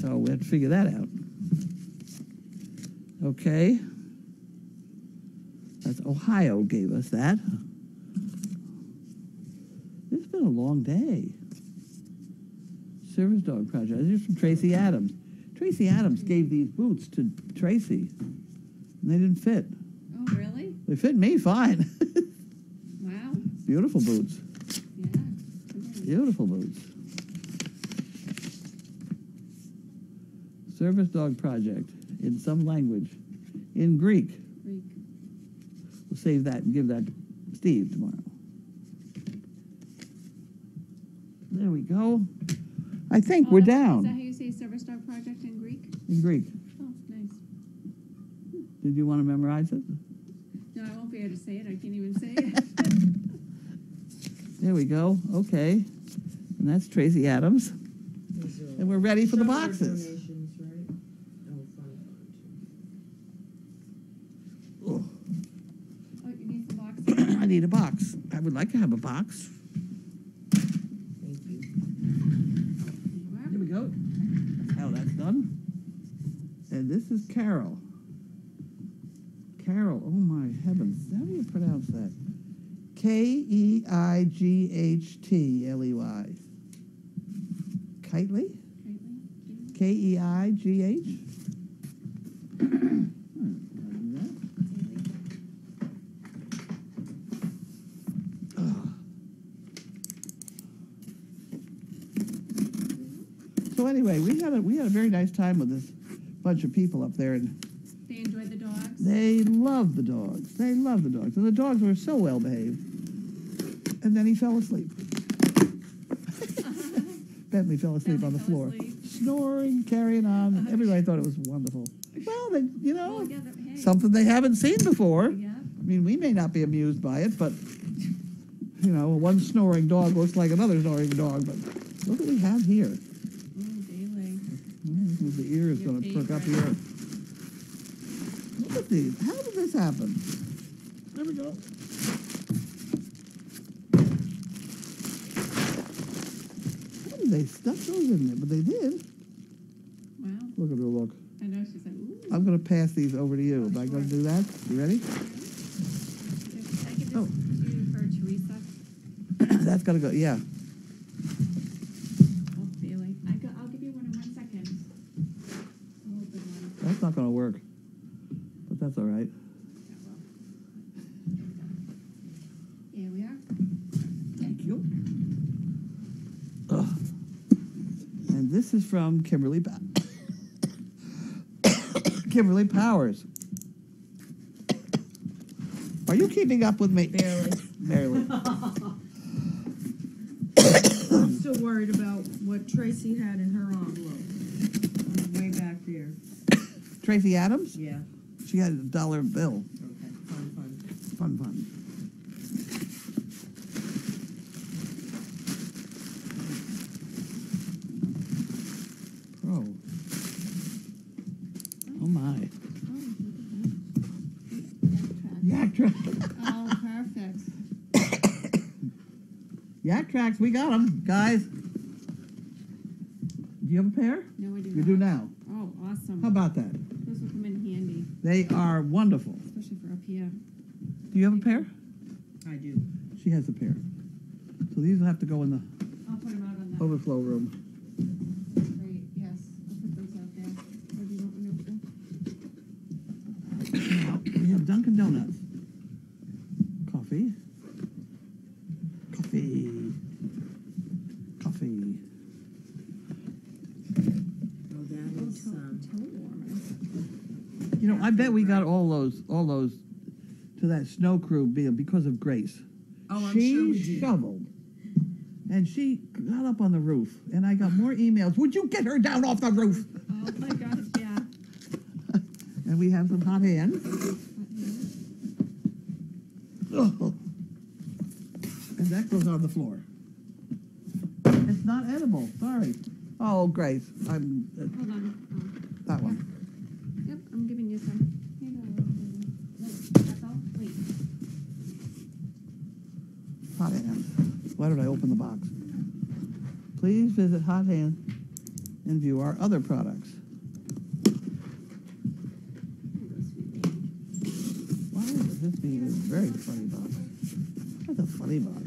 So we have to figure that out. Okay. That's Ohio gave us that. It's been a long day. Service Dog Project. This is from Tracy Adams. Tracy Adams gave these boots to Tracy, and they didn't fit. Oh, really? They fit me fine. Wow. Beautiful boots. Yeah. Beautiful boots. Service Dog Project in some language. In Greek. Greek. We'll save that and give that to Steve tomorrow. There we go. I think we're Is that down how you say Service Dog Project in Greek? in Greek. Oh, nice. Did you want to memorize it? No, I won't be able to say it. I can't even say it. There we go. Okay. And that's Tracy Adams. And we're ready for the boxes. Donations, right? Oh, fun. Oh, Oh, you need some boxes? I need a box. I would like to have a box. Thank you. Here we go. How that's done. And this is Carol. Carol, oh my heavens. How do you pronounce that? Keightley. Kitely? Keigh? So anyway, we had a very nice time with this bunch of people up there, and They enjoyed the dogs? they loved the dogs. They loved the dogs, and the dogs were so well behaved. And then he fell asleep. Bentley fell asleep Bentley on the fell floor, asleep. snoring, carrying on. And everybody thought it was wonderful. Well, they, you know, Well, yeah, hey. something they haven't seen before. Yeah. I mean, we may not be amused by it, but you know, one snoring dog looks like another snoring dog. But look what we have here. Daily. The ear is Your going to perk up favorite. here. Look at these. How did this happen? There we go. How did they stuff those in there? But they did. Wow. Look at her look. I know, she's like, ooh. I'm going to pass these over to you. Am I going to do that? You ready? I could just Oh. do for Teresa. That's got to go. Yeah. Oh, Bailey. I'll give you one in 1 second. I'll open one. That's not going to work. But that's all right. Yeah, well. Here we are. Thank you. Ugh. And this is from Kimberly Kimberly Powers. Are you keeping up with me? Barely. Barely. I'm still worried about what Tracy had in her envelope. Way back there. Tracy Adams? Yeah. She had $1 bill. Okay. Fun. Fun. Pro. Oh my. Yak Track. Oh, perfect. Yak Tracks, we got them, guys. Do you have a pair? No, I do You not. do now. Oh, awesome. How about that? Those will come in handy, They are wonderful. especially for up here. Do you have a pair? I do. She has a pair. So these will have to go in the I'll put them out on the. overflow room. Great, yes. I'll put those out there. Awesome. You know, I bet we got all those to that snow crew because of Grace. Oh, I'm She sure we did. shoveled. And she got up on the roof, and I got more emails. Would you get her down off the roof? Oh my gosh, yeah. And we have some hot hands. Oh. And that goes on the floor. It's not edible. Sorry. Oh, Grace, I'm Hold on. that one. Yep, I'm giving you some. Here you go. Look, that's all. Wait. Hot Hands. Why did I open the box? Please visit Hot Hands and view our other products. Why is this being a very funny box? That's a funny box.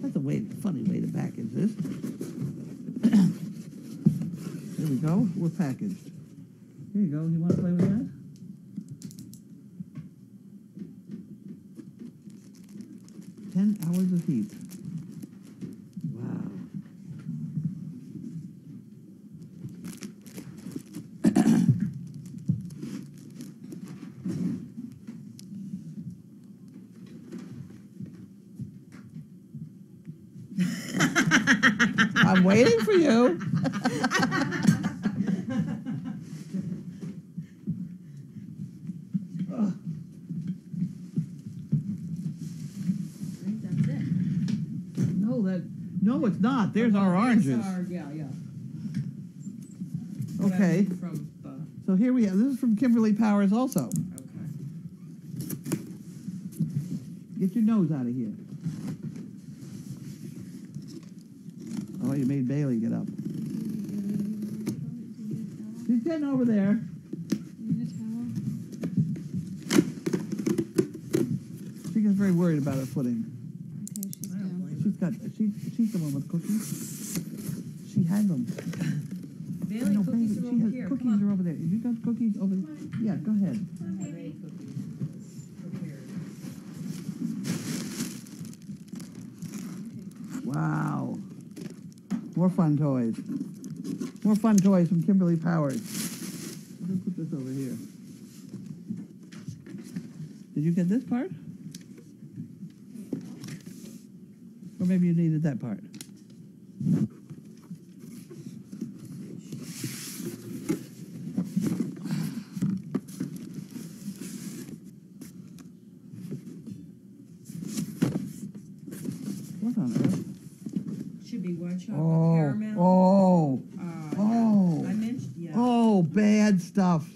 That's a funny way to package this. There we go. We're packaged. Here you go. You want to play with that? Hours of heat. Wow. I'm waiting for you. Ugh. No, it's not. There's our oranges. Yeah. Okay. From So here we have. This is from Kimberly Powers also. okay. Get your nose out of here. Oh, you made Bailey get up. She's getting over there. Need a towel? She gets very worried about her footing. Okay, she's I don't down. blame She's the one with cookies. She had them. Bailey, No, cookies Bailey, are she over has here. cookies Come are on. over there. You got cookies over there? Yeah, go ahead. I have 8 cookies prepared. Wow. More fun toys. More fun toys from Kimberly Powers. Let me put this over here. Did you get this part? Or maybe you needed that part. What on earth? Should be white chocolate Oh, caramel. oh, oh. I mentioned, yeah. Oh, bad stuff.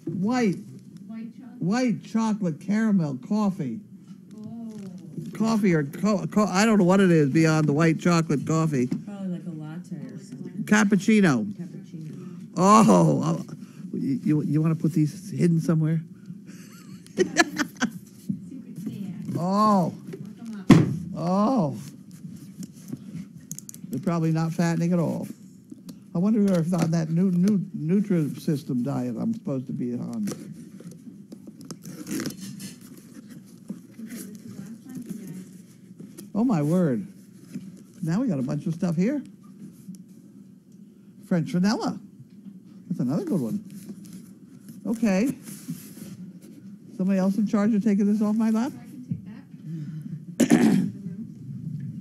White chocolate. White chocolate caramel coffee. Oh. Coffee or I don't know what it is beyond the white chocolate coffee. Probably like a latte or something. Cappuccino. Cappuccino. Oh, you want to put these hidden somewhere? Secret can. Oh, Look 'em up. oh. They're probably not fattening at all. I wonder if on that new Nutri-System diet I'm supposed to be on. Okay, this is last time, you guys. Oh my word. Now we got a bunch of stuff here. French vanilla. That's another good one. Okay. Somebody else in charge of taking this off my lap? So I can take that.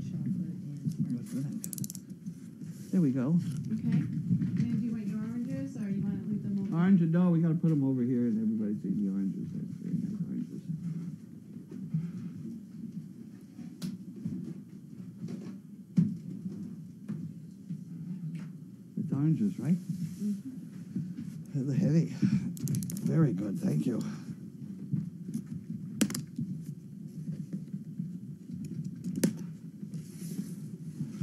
Chocolate and There we go. Okay. Do you want your oranges, or you want to leave them over? Orange, no, we got to put them over here and everybody see the oranges. That's very nice oranges. It's oranges, right? They're heavy. Very good, thank you.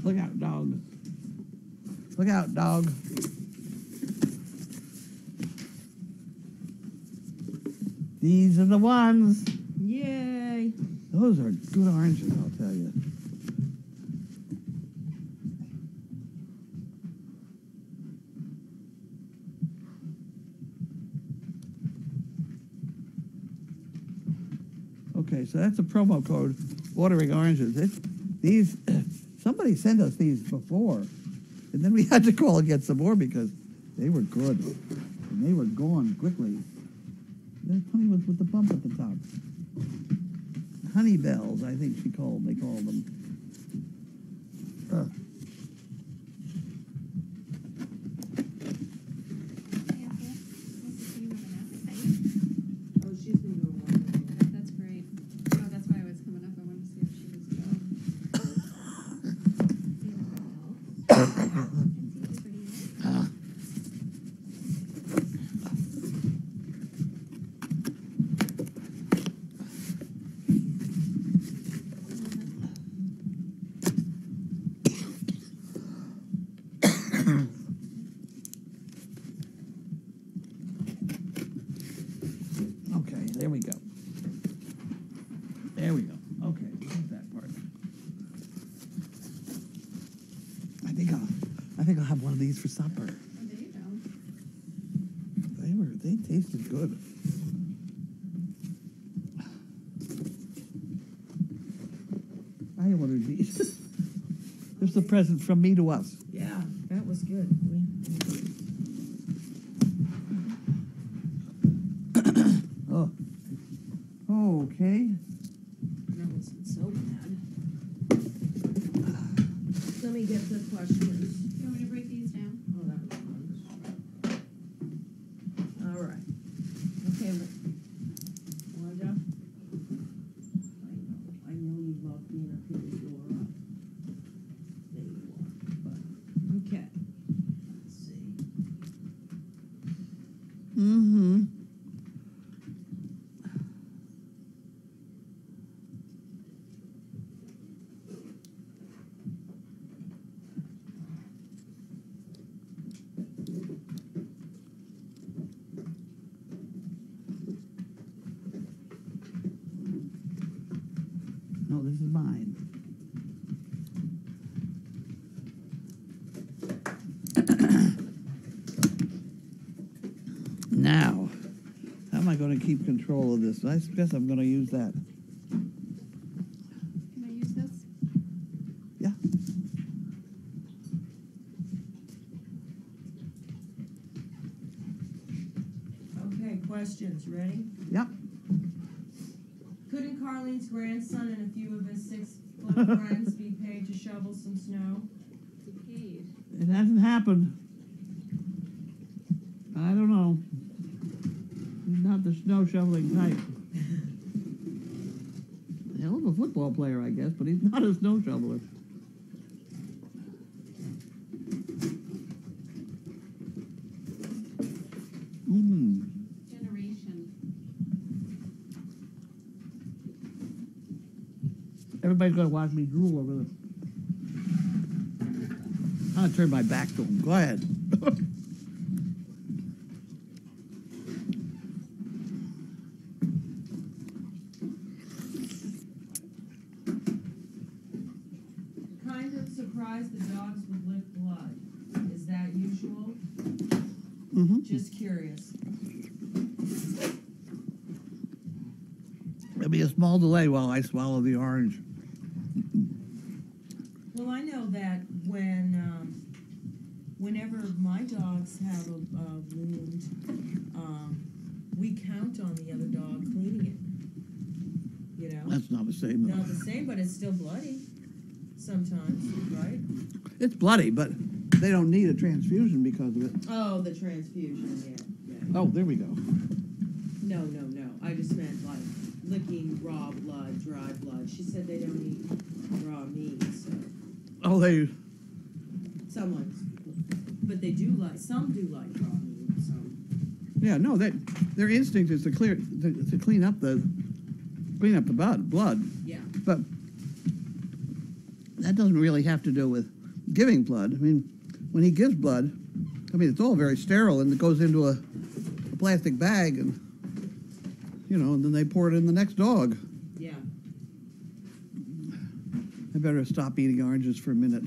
Look out, dog. Look out, dog. These are the ones. Yay! Those are good oranges, I'll tell you. Okay, so that's a promo code, ordering oranges. Somebody sent us these before, and then we had to call and get some more because They were good. And they were gone quickly. There's honey with the bump at the top. Honey bells, I think they called them. Oh, she's been doing one. That's great. Oh, that's why I was coming up. I wanted to see if she was going. Okay, there we go. There we go. Okay, there's that part. I think I'll have one of these for supper. Oh, there you go. They tasted good. I ordered these. This is a present from me to us. Yeah, that was good. Oh. Okay. That wasn't so bad. Let me get the questions. You want me to break these down? Oh, that was fun. All right. Okay, Wanda. I know you love being up here with Laura. There you are. But, okay. Let's see. Mm-hmm. No, this is mine. Now, how am I going to keep control of this? I guess I'm going to use that. Can I use this? Yeah. Okay, questions. Ready? Yep. Couldn't Carlene's grandson and a few of his 6-foot friends be paid to shovel some snow? Paid. It hasn't happened. I don't know. He's not the snow shoveling type. Hell of a football player, I guess, but he's not a snow shoveler. Generation. Everybody's gonna watch me drool over this. I'm gonna turn my back to him. Go ahead. Kind of surprised the dogs would lick blood. Is that usual? Mm-hmm. Just curious. There'll be a small delay while I swallow the orange. Well, I know that whenever my dogs have a wound, we count on the other dog cleaning it. You know? That's not the same, though. Not the same, but it's still bloody sometimes, right? It's bloody, but they don't need a transfusion because of it. Oh, the transfusion, yeah. Oh, there we go. No. I just meant like licking raw blood, dry blood. She said they don't eat raw meat, so Oh, they. but they do like, some do like raw meat, some. Yeah, no, their instinct is to clean up the blood. Yeah. But that doesn't really have to do with giving blood. I mean, when he gives blood, it's all very sterile and it goes into a plastic bag and, and then they pour it in the next dog. Yeah. I better stop eating oranges for a minute.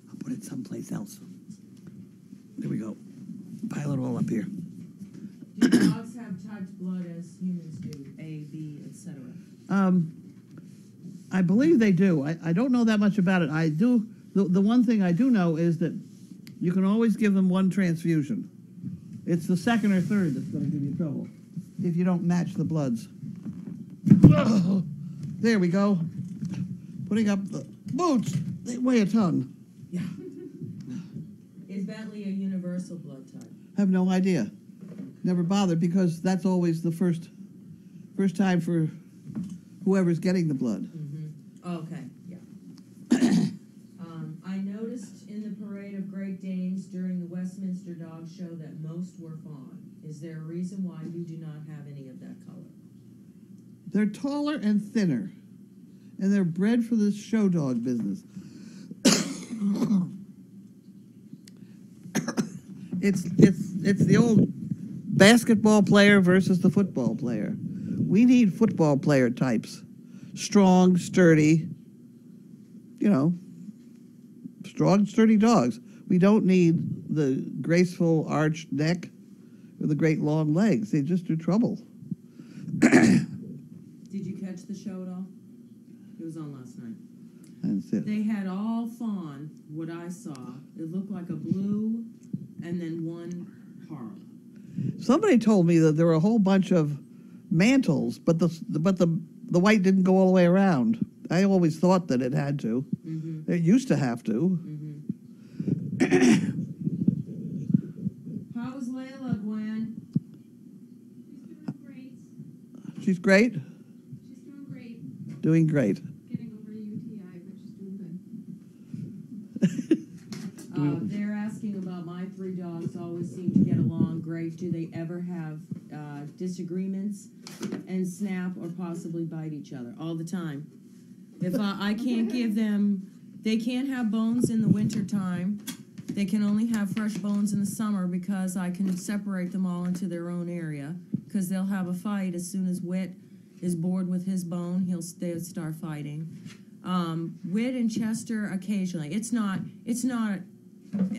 I'll put it someplace else. There we go. Pile it all up here. Do dogs have typed blood as humans do? A, B, etc. I believe they do. I don't know that much about it. I do The one thing I do know is that you can always give them one transfusion. It's the second or third that's going to give you trouble if you don't match the bloods. There we go. Putting up the boots. They weigh a ton. Yeah. Is Bentley a universal blood type? I have no idea. Never bothered because that's always the first time for whoever's getting the blood. Mm-hmm. Okay, yeah. I noticed in the parade of Great Danes during the Westminster Dog Show that most were fawn. Is there a reason why you do not have any of that color? They're taller and thinner, and they're bred for the show dog business. It's the old basketball player versus the football player. We need football player types. Strong, sturdy, strong, sturdy dogs. We don't need the graceful arched neck or the great long legs. They just do trouble. Did you catch the show at all? It was on last night. That's it. They had all fawn, what I saw. It looked like a blue and then one pearl. Somebody told me that there were a whole bunch of mantles, but the white didn't go all the way around. I always thought that it had to. Mm-hmm. It used to have to. Mm-hmm. How is Layla, Gwen? She's doing great. She's great? She's doing great. Doing great. Getting over a UTI, but she's doing good. They're asking about my three dogs. Always seem to get along great. Do they ever have disagreements and snap or possibly bite each other? All the time. If I can't give them, they can't have bones in the winter time. They can only have fresh bones in the summer because I can separate them all into their own area because they'll have a fight as soon as Wit is bored with his bone. They'll start fighting. Wit and Chester occasionally. It's not,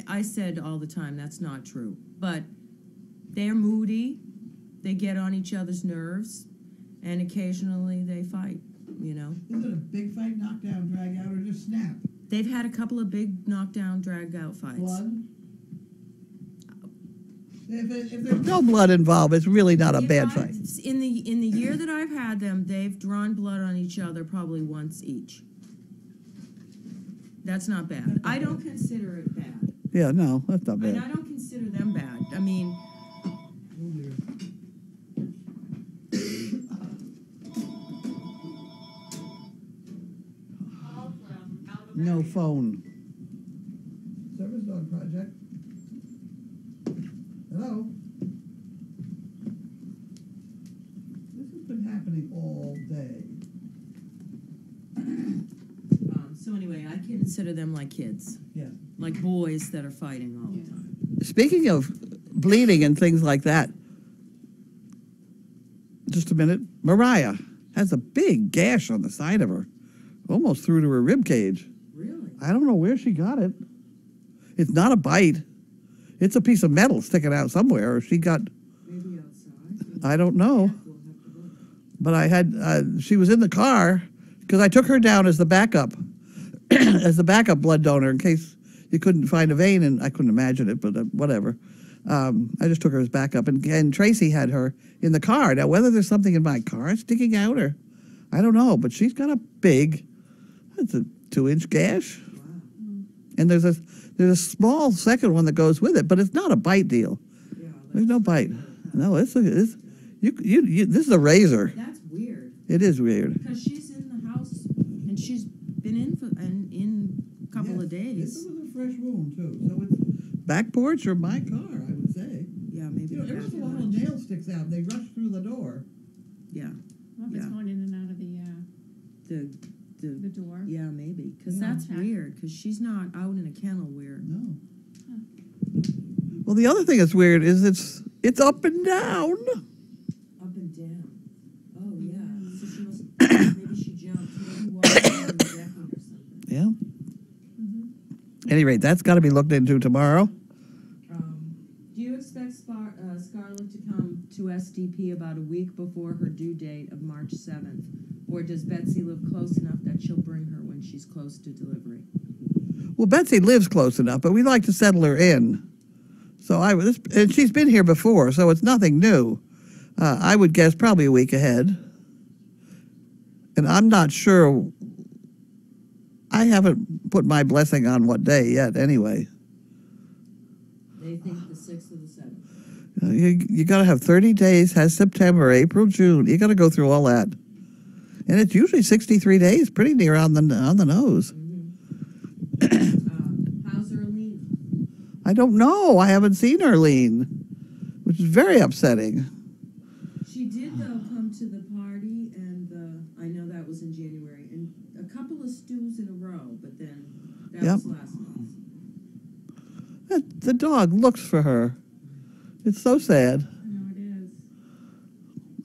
I said all the time, that's not true. But they're moody. They get on each other's nerves. And occasionally they fight, Is it a big fight, knockdown, drag out, or just snap? They've had a couple of big knockdown, drag-out fights. Blood? If there's no blood involved, it's really not a bad fight. In the year that I've had them, they've drawn blood on each other probably once each. That's not bad. I don't consider it bad. Yeah, no, that's not And bad. I don't consider them bad. I mean, Call from out of No area. phone. Service dog project. Hello? This has been happening all day. so anyway, I consider them like kids. Yeah. Like boys that are fighting all the time. Speaking of bleeding and things like that, just a minute. Mariah has a big gash on the side of her, almost through to her rib cage. Really? I don't know where she got it. It's not a bite. It's a piece of metal sticking out somewhere. Or she got, Maybe outside? I don't know. We'll have to look. But I had, she was in the car because I took her down as the backup, blood donor in case you couldn't find a vein, and I couldn't imagine it, but whatever. I just took her as backup, and Tracy had her in the car. Now, whether there's something in my car sticking out or, I don't know, but she's got it's a 2-inch gash. Wow. And there's a small second one that goes with it, but it's not a bite deal. Yeah, There's no bite. No, this is a razor. That's weird. It is weird. Because she's in the house and she's been in a couple of days. This was a fresh wound too, so it's back porch or my car, I would say. Yeah, maybe. Every once in a while, a back nail sticks out. They rush through the door. Yeah, Well, if it's Yeah. going in and out of the the door. yeah, maybe. Because Yeah. that's weird. Because she's not out in a kennel where. No. Well, the other thing that's weird is it's up and down. Up and down. Oh yeah. So she must. Maybe she jumped. Maybe walked over the decking or something. Yeah. At any rate, that's got to be looked into tomorrow. Do you expect Scarlett to come to SDP about a week before her due date of March 7th? Or does Betsy live close enough that she'll bring her when she's close to delivery? Well, Betsy lives close enough, but we like to settle her in. So and she's been here before, so it's nothing new. I would guess probably a week ahead. And I'm not sure. I haven't put my blessing on what day yet, anyway. They think the 6th or the 7th. You got to have 30 days, has September, April, June. You got to go through all that. And it's usually 63 days, pretty near on the nose. How's Earlene? I don't know. I haven't seen Arlene, which is very upsetting. She did, though, come to the party, and I know that was in January, and a couple of stews in a row, but then that Yep. was last month. The dog looks for her. It's so sad. I know it is.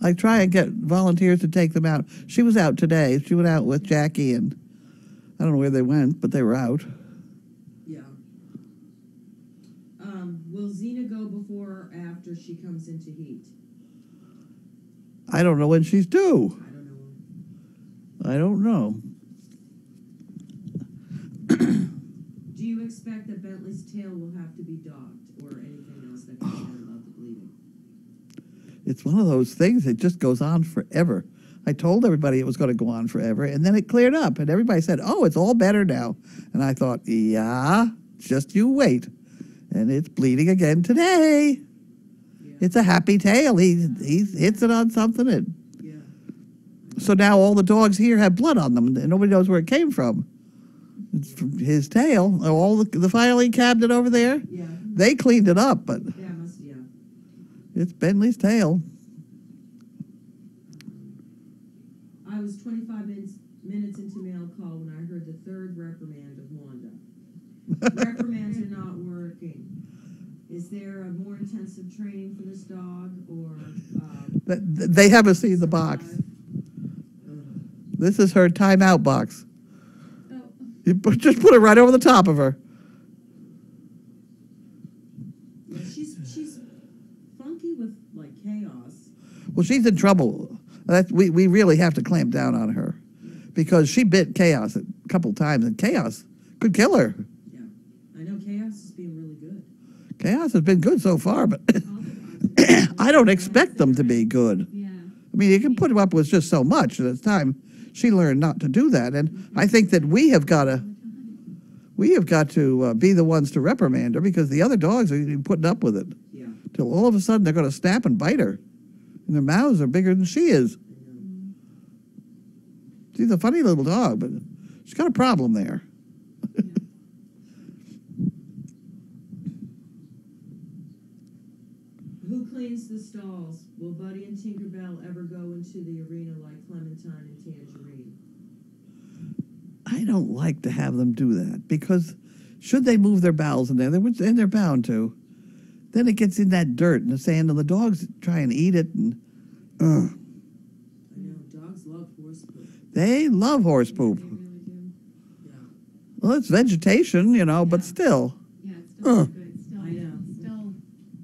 I try and get volunteers to take them out. She was out today. She went out with Jackie, and I don't know where they went, but they were out. Yeah. Will Xena go before or after she comes into heat? I don't know when she's due. I don't know. I don't know. Do you expect that Bentley's tail will have to be docked or anything else that can be done about the bleeding? It's one of those things that just goes on forever. I told everybody it was going to go on forever, and then it cleared up, and everybody said, "Oh, it's all better now." And I thought, yeah, just you wait. And it's bleeding again today. Yeah. It's a happy tail. He hits it on something, and Yeah. so now all the dogs here have blood on them, and nobody knows where it came from. It's from his tail. All the filing cabinet over there, Yeah. they cleaned it up, but That must, yeah. it's Bentley's tail. I was 25 minutes into mail call when I heard the third reprimand of Wanda. Reprimands are not working. Is there a more intensive training for this dog, or They haven't seen the box. This is her timeout box. Oh, You just put it right over the top of her. Yeah, she's funky with like chaos. Well, she's in trouble. We really have to clamp down on her because she bit Chaos a couple times, and Chaos could kill her. Yeah, I know chaos is being really good. Chaos has been good so far, but all the dogs. I don't expect them to be good. Yeah. I mean, you can put them up with just so much. And it's time she learned not to do that. And I think that we have got to be the ones to reprimand her because the other dogs are putting up with it Yeah, till all of a sudden they're going to snap and bite her, and their mouths are bigger than she is. I know. She's a funny little dog, but she's got a problem there. Who cleans the stalls? Will Buddy and Tinkerbell ever go into the arena like Clementine and Tangerine? I don't like to have them do that because should they move their bowels in there, and they're bound to, then it gets in that dirt and the sand, and the dogs try and eat it, and I know, dogs love horse poop. they love horse They poop. really do. Yeah. Well, it's vegetation, but still. Yeah, it's still Ugh. good. It's still, I know. still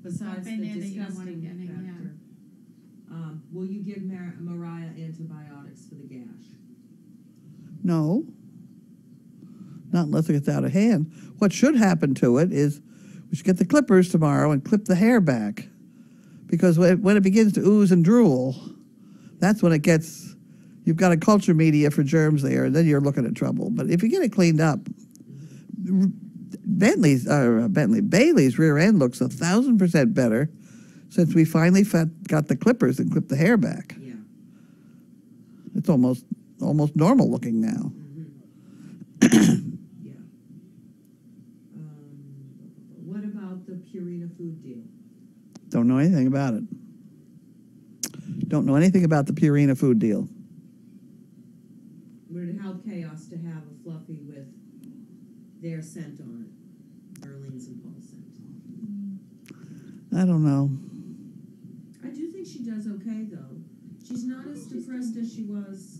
Besides the in there that you don't wanna disgusting get in, yeah. factor. Will you give Mariah antibiotics for the gash? No. Not unless it gets out of hand. What should happen to it is we should get the clippers tomorrow and clip the hair back. Because when it begins to ooze and drool, that's when you've got a culture media for germs there, and then you're looking at trouble. But if you get it cleaned up, Bailey's rear end looks 1,000% better since we finally got the clippers and clipped the hair back. Yeah. It's almost normal looking now. Yeah. What about the Purina food deal? Don't know anything about it. Don't know anything about the Purina food deal. Would it help Chaos to have a Fluffy with their scent on it? Arlene's and Paul's scent. I don't know. I do think she does okay, though. She's not as depressed as she was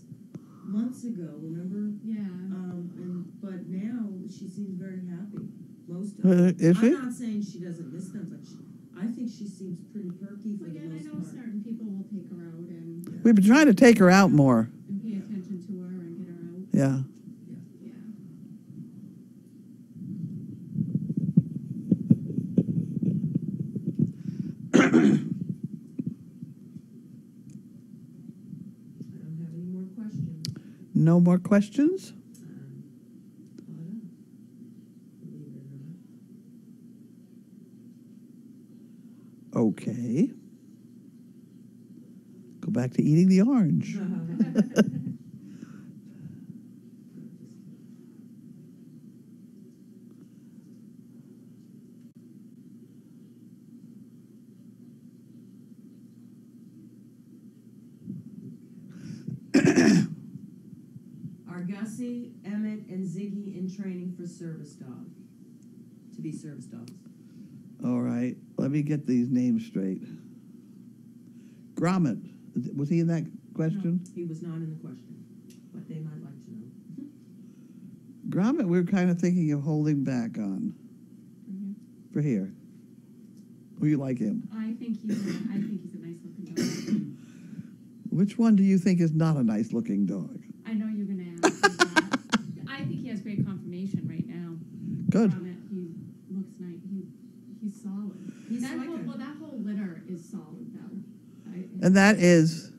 months ago, remember? Yeah. But now she seems very happy. Most of Is she? I'm not saying she doesn't miss them, but I think she seems pretty perky for Well, the yeah, and I most know part. certain people will take her out and We've been trying to take her out more. pay attention to her and get her out. Yeah. Yeah. No more questions? Believe it or not. Okay. Go back to eating the orange. Are Gussie, Emmett, and Ziggy in training for service dog? To be service dogs. All right, let me get these names straight. Gromit, was he in that question? He was not in the question, but they might like to know. Gromit, we're kind of thinking of holding back on for here. Who you like him? I think he's a nice looking dog. Which one do you think is not a nice looking dog? I know you're gonna ask me that. I think he has great conformation right now. Good. From it. He looks nice. He's solid. He's That like whole, a- well, that whole litter is solid though. And that is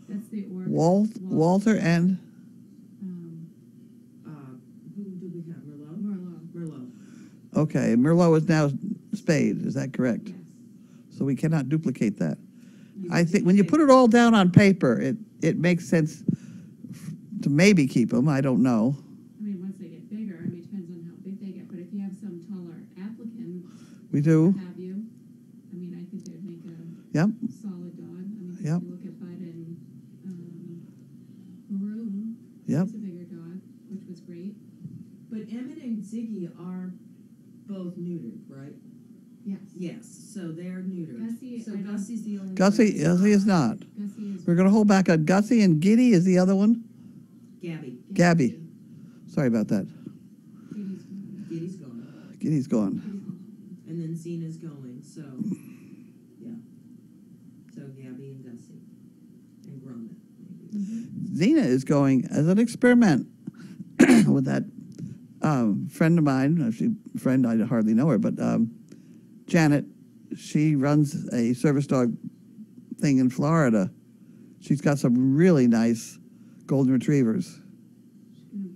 That's the order. Walter and Who do we have? Merlot? Merlot. Merlot. okay, Merlot is now spayed. Is that correct? Yes. So we cannot duplicate that. You I would think when you put it all down on paper, it makes sense to maybe keep them. I don't know. I mean, once they get bigger, I mean, it depends on how big they get. But if you have some taller applicants, We do. have you? I mean, I think they would make a Yep. solid dog. I mean, Yep. if you look at Bud and Maroon, Yep. he's a bigger dog, which was great. But Emmett and Ziggy are both neutered, right? Yes. Yes, so they're neutered. Gussie, so I don't- Gussie's the only Gussie is not. Gussie is. We're going to hold back on Gussie, and Giddy is the other one. Gabby. Gabby. Sorry about that. Giddy's gone. Giddy's gone. Giddy's gone. And then Zena's going, so yeah. So Gabby and Gussie. And Gromit, maybe. Zena is going as an experiment with that friend of mine. Friend, I hardly know her, but Janet. She runs a service dog thing in Florida. She's got some really nice golden retrievers. She's gonna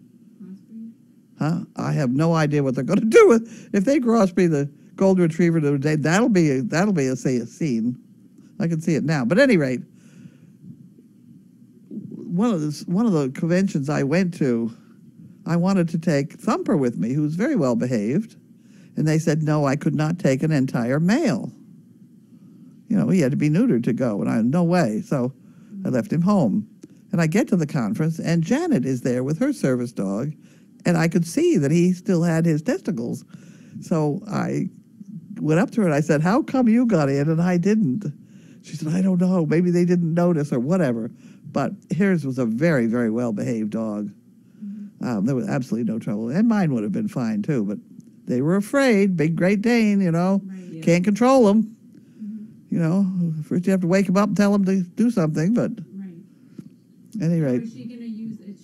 crossbreed? Huh? I have no idea what they're going to do with if they crossbreed the golden retriever today. That'll be a scene. I can see it now. But at any rate, one of the conventions I went to, I wanted to take Thumper with me, who's very well behaved, and they said no, I could not take an entire male. You know, he had to be neutered to go, and I no way. So I left him home, and I get to the conference, and Janet is there with her service dog, and I could see that he still had his testicles. So I went up to her and I said, "How come you got in and I didn't?" She said, "I don't know. Maybe they didn't notice or whatever." But hers was a very, very well-behaved dog. There was absolutely no trouble. And mine would have been fine, too. But they were afraid. Big Great Dane, you know. Right. Yeah. Can't control them. You know, first you have to wake them up and tell them to do something. But Right. at any So rate, is she gonna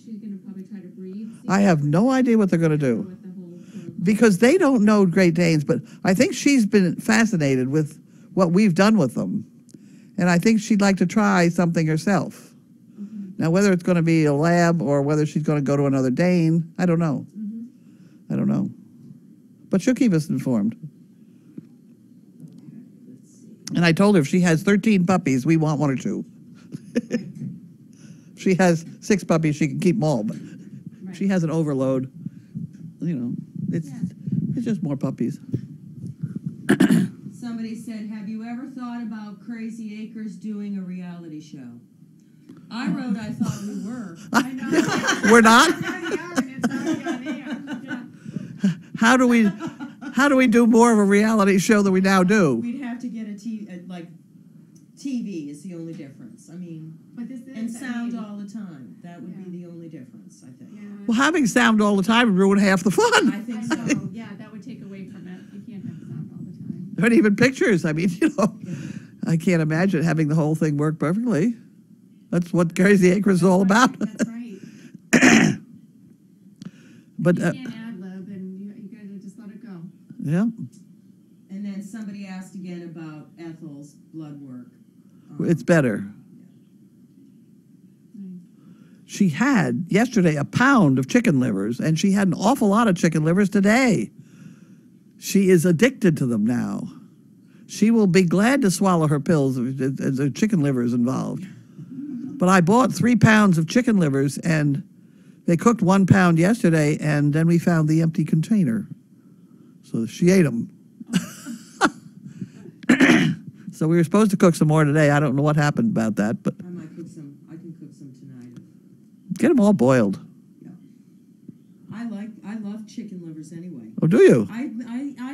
she's gonna probably try to breed? I have no idea what they're going to do. With the whole Because they don't know Great Danes, but I think she's been fascinated with what we've done with them. And I think she'd like to try something herself. Now, whether it's going to be a lab or whether she's going to go to another Dane, I don't know. I don't know. But she'll keep us informed. Let's see. And I told her if she has 13 puppies, we want one or two. If she has 6 puppies, she can keep them all. But if she has an overload, you know, it's just more puppies. Somebody said, have you ever thought about Crazy Acres doing a reality show? I wrote, I thought we were. I know. We're not? It's already on air. Yeah. How do we do more of a reality show than we now do? We'd have to get a TV is the only difference. I mean, But this is and sound I mean, all the time. That would Yeah. be the only difference, I think. Yeah. Well, having sound all the time would ruin half the I fun. think I so. know. Yeah, that would take away from it. You can't have sound all the time. Not even pictures. I mean, you know, I can't imagine having the whole thing work perfectly. That's what Crazy Acres is all about. That's right. But You can't ad lib, and you gotta just let it go. yeah, And then somebody asked again about Ethel's blood work. it's better. She had yesterday a pound of chicken livers, and she had an awful lot of chicken livers today. She is addicted to them now. She will be glad to swallow her pills if the chicken liver is involved. But I bought 3 pounds of chicken livers, and they cooked 1 pound yesterday, and then we found the empty container. So she ate them. So we were supposed to cook some more today. I don't know what happened about that, but I might cook some. I can cook some tonight. get them all boiled. I love chicken livers anyway. Oh, do you? I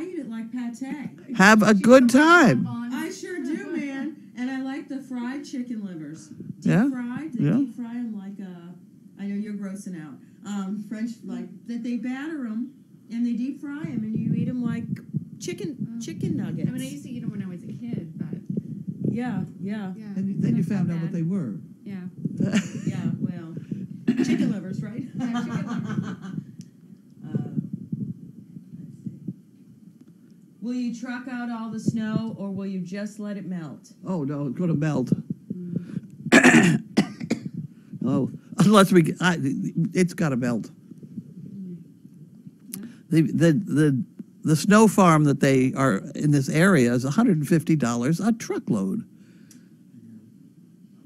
eat it like pate. Have a good time. I sure do, man. And I like the fried chicken livers. Yeah? Deep fried. They Yeah. deep fry them like I know you're grossing out. French, like that they batter them and they deep fry them and you eat them like chicken nuggets. I mean, I used to eat them when I was a kid, but Yeah. yeah. And then you that's not found out what bad. they were. Yeah. Yeah, well, chicken livers, right? Yeah, chicken livers. Let's see. Will you truck out all the snow, or will you just let it melt? Oh, no, it's going to melt. Oh, unless it's got to melt. The snow farm that they are in this area is $150 a truckload.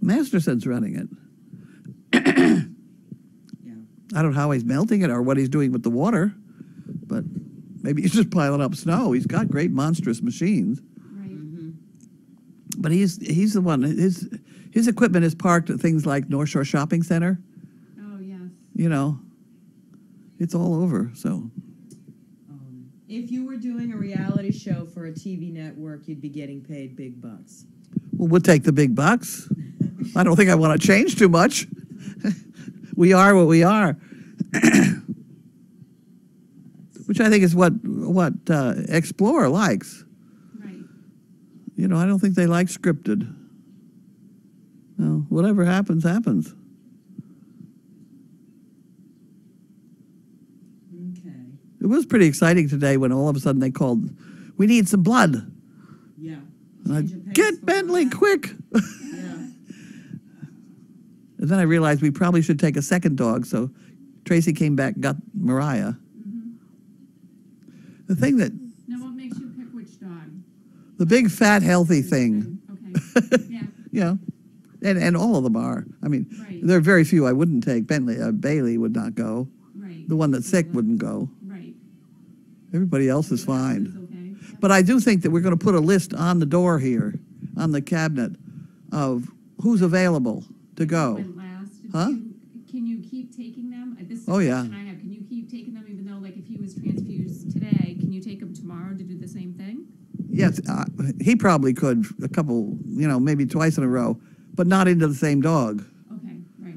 Masterson's running it. Yeah. I don't know how he's melting it or what he's doing with the water, but maybe he's just piling up snow. He's got great monstrous machines, Right. Mm-hmm. but he's the one. His equipment is parked at things like North Shore Shopping Center. Oh, yes. You know, it's all over. So If you were doing a reality show for a TV network, you'd be getting paid big bucks. well, we'll take the big bucks. I don't think I want to change too much. We are what we are, which I think is what Explorer likes. Right. You know, I don't think they like scripted. No, whatever happens, happens. Okay. It was pretty exciting today when all of a sudden they called, "We need some blood." Yeah. And I, Change of pace get for Bentley that. quick. Yeah. And then I realized we probably should take a second dog, so Tracy came back and got Mariah. The thing that, Now, what makes you pick which dog? the big fat healthy thing, Okay. Yeah. you know, and all of them are. I mean, Right. there are very few I wouldn't take. Bailey would not go. Right. The one that's sick wouldn't go. Right. Everybody else is fine. It's okay. Yep. But I do think that we're going to put a list on the door here, on the cabinet, of who's available to go. Went last. Huh? Can you keep taking them? This is Oh, the yeah. question I have. Can you keep taking them even though, like, if he was transfused today, can you take him tomorrow to do the same thing? Yes, he probably could a couple, you know, maybe twice in a row, but not into the same dog. Okay. Right.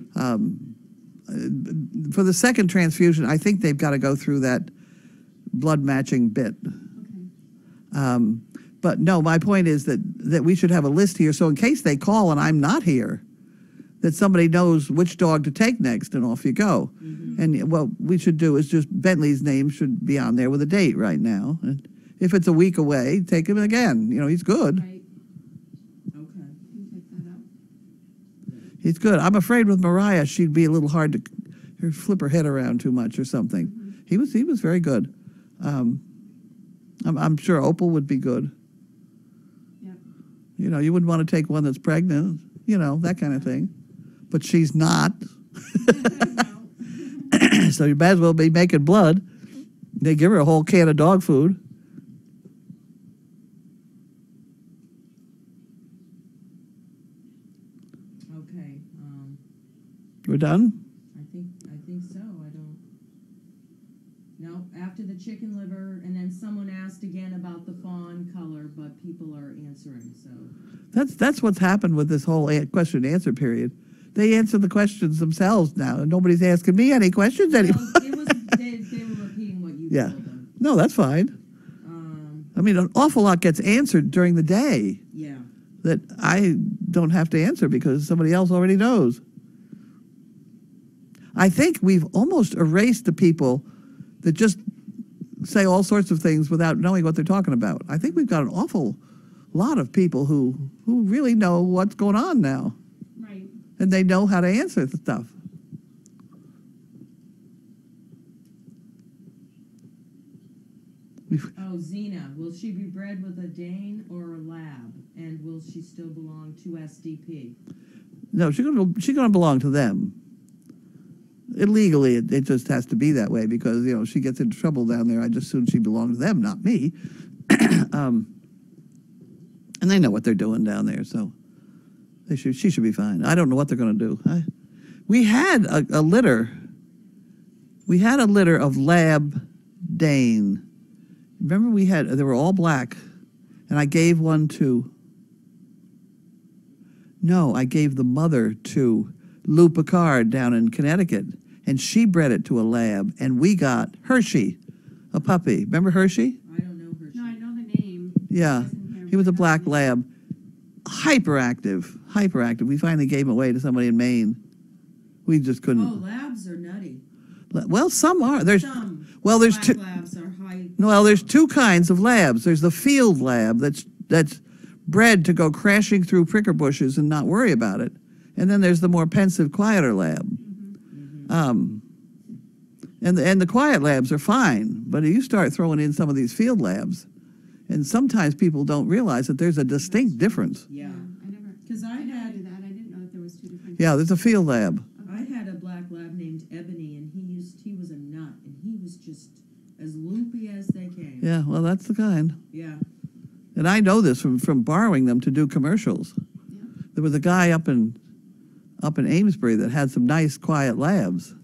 For the second transfusion, I think they've got to go through that blood matching bit. Okay. But no, my point is that we should have a list here, so in case they call and I'm not here, that somebody knows which dog to take next, and off you go. And what we should do is just Bentley's name should be on there with a date right now. And if it's a week away, take him again. You know, he's good. Right. Okay. You can pick that up. He's good. I'm afraid with Mariah, she'd be a little hard to flip her head around too much or something. He was very good. I'm sure Opal would be good. Yep. You know, you wouldn't want to take one that's pregnant, you know, that kind of thing. But she's not. No. So you might as well be making blood. They give her a whole can of dog food. Okay. We're done? I think so. I don't. No, after the chicken liver, and then someone asked again about the fawn color, but people are answering. So That's what's happened with this whole question and answer period. They answer the questions themselves now, and nobody's asking me any questions anymore. well, they were repeating what you Yeah. told them. No, that's fine. I mean, an awful lot gets answered during the day Yeah. that I don't have to answer because somebody else already knows. I think we've almost erased the people that just say all sorts of things without knowing what they're talking about. I think we've got an awful lot of people who really know what's going on now, Right. and they know how to answer the stuff. Oh, Xena, will she be bred with a Dane or a Lab? And will she still belong to SDP? No, she's gonna belong to them. Illegally, it just has to be that way because she gets into trouble down there. I just assume she belonged to them, not me. And they know what they're doing down there, so she should be fine. I don't know what they're going to do. We had a litter. We had a litter of Lab Dane. Remember, they were all black, and I gave one to. No, I gave the mother to Lou Picard down in Connecticut, and she bred it to a lab, and we got Hershey, a puppy. Remember Hershey? I don't know Hershey. No, I know the name. Yeah, Isn't here, he was a but black that's- lab, hyperactive. We finally gave him away to somebody in Maine. We just Oh, couldn't. Labs are nutty. Well, some are. There's Some there's black two. Labs are high. Well, there's two kinds of labs. There's the field lab that's bred to go crashing through pricker bushes and not worry about it, and then there's the more pensive, quieter lab. And the quiet labs are fine, but you start throwing in some of these field labs, and sometimes people don't realize that there's a distinct difference. Yeah. I never. 'Cause I never had- knew that. I didn't know that there was two different. Yeah, there's a field lab. I had a black lab named Ebony, and he was a nut, and he was just as loopy as they came. Yeah, well, that's the kind. Yeah. And I know this from borrowing them to do commercials. Yeah. There was a guy up in Amesbury that had some nice, quiet labs.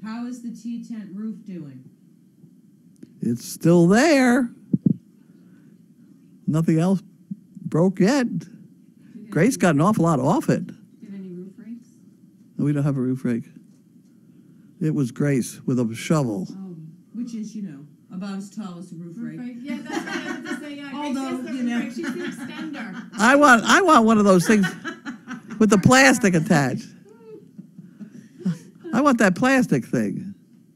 How is the T-tent roof doing? It's still there. Nothing else broke yet. Grace got an awful lot off it. Did any roof rakes? We don't have a roof rake. It was Grace with a shovel. Oh, Which is, about as tall as a roof roof rake. rake. Yeah, that's what I was to say. Yeah, Although, Grace is the you roof know. rake. She's the extender. I want one of those things with the plastic attached. I want that plastic thing.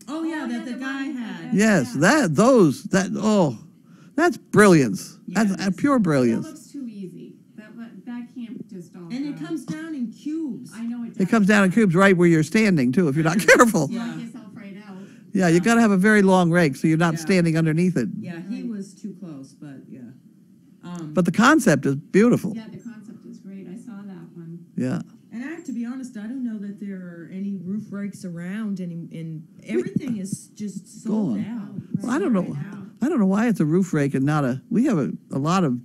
Oh, yeah, Oh, that yeah, the the guy one had. that- Yes, Yeah. that's brilliance. Yeah, That's it is. pure That brilliance. looks too easy. That can't just all. And it go. comes down in cubes. I know it. It does. comes down in cubes right where you're standing too, if you're not careful. Yeah. Knock yourself right out. Yeah, you got to have a very long rake so you're not Yeah. standing underneath it. Yeah, he was too close, but yeah. But the concept is beautiful. Yeah, the concept is great. I saw that one. Yeah. And to be honest, I don't know that there are any roof rakes around, and everything is just sold Gone. out. Well, I don't know. Right now. I don't know why it's a roof rake and not a. We have a lot of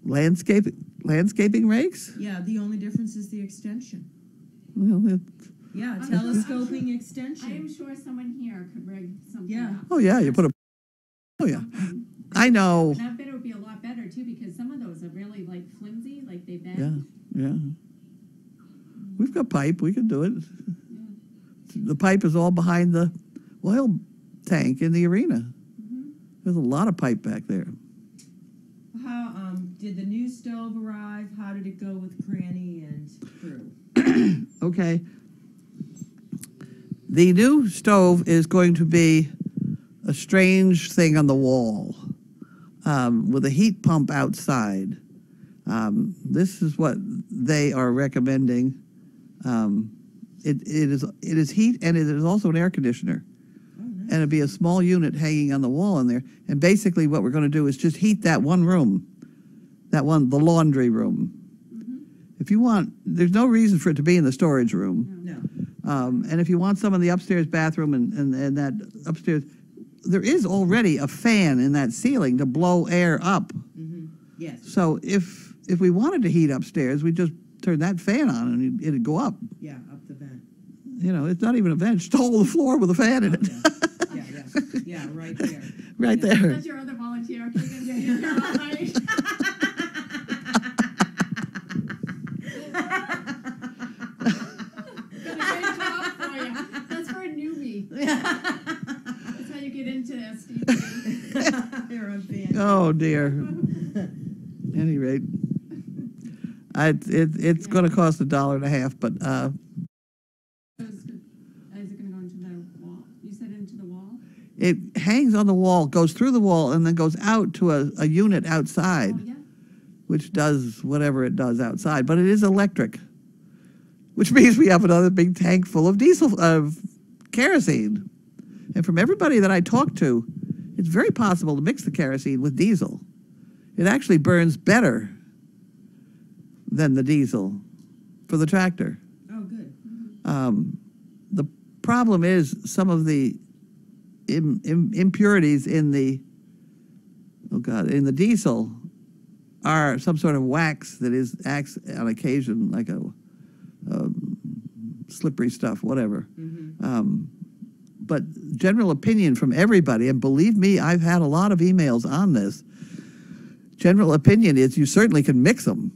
landscaping rakes. Yeah, the only difference is the extension. Well, Yeah, I'm telescoping I am extension. sure someone here could rig something Yeah. up. oh yeah, you put a. Oh yeah, I know. And I bet it would be a lot better too, because some of those are really like flimsy, like they Yeah, bend. yeah. We've got pipe. We can do it. The pipe is all behind the oil tank in the arena. Mhm. There's a lot of pipe back there. How did the new stove arrive? How did it go with Cranny and crew? Okay. The new stove is going to be a strange thing on the wall with a heat pump outside. This is what they are recommending. It is heat, and it is also an air conditioner. Oh, nice. And it'd be a small unit hanging on the wall in there. And basically what we're going to do is just heat that one room, the laundry room. If you want, there's no reason for it to be in the storage room. No. And if you want some in the upstairs bathroom and that upstairs, there is already a fan in that ceiling to blow air up. Mm-hmm. Yes. So if we wanted to heat upstairs, we just turn that fan on and it'd go up. Yeah, up the vent. It's not even a vent, just all the floor with a fan in it. Yeah, right there. Right Yeah. there. That's your other volunteer. Keegan. You're all right. Got a great job for you. That's for a newbie. That's how you get into SDP. You're a fan. Oh dear. Any rate, it's going to cost $1.50, but Is it going to go into the wall? You said into the wall? it hangs on the wall, goes through the wall, and then goes out to a unit outside, Oh, yeah. which does whatever it does outside. But it is electric, which means we have another big tank full of kerosene. And from everybody that I talked to, it's very possible to mix the kerosene with diesel. It actually burns better than the diesel for the tractor. Oh, good. The problem is some of the impurities in the diesel are some sort of wax that acts on occasion like a slippery stuff, whatever. But general opinion from everybody, and believe me, I've had a lot of emails on this. General opinion is you certainly can mix them.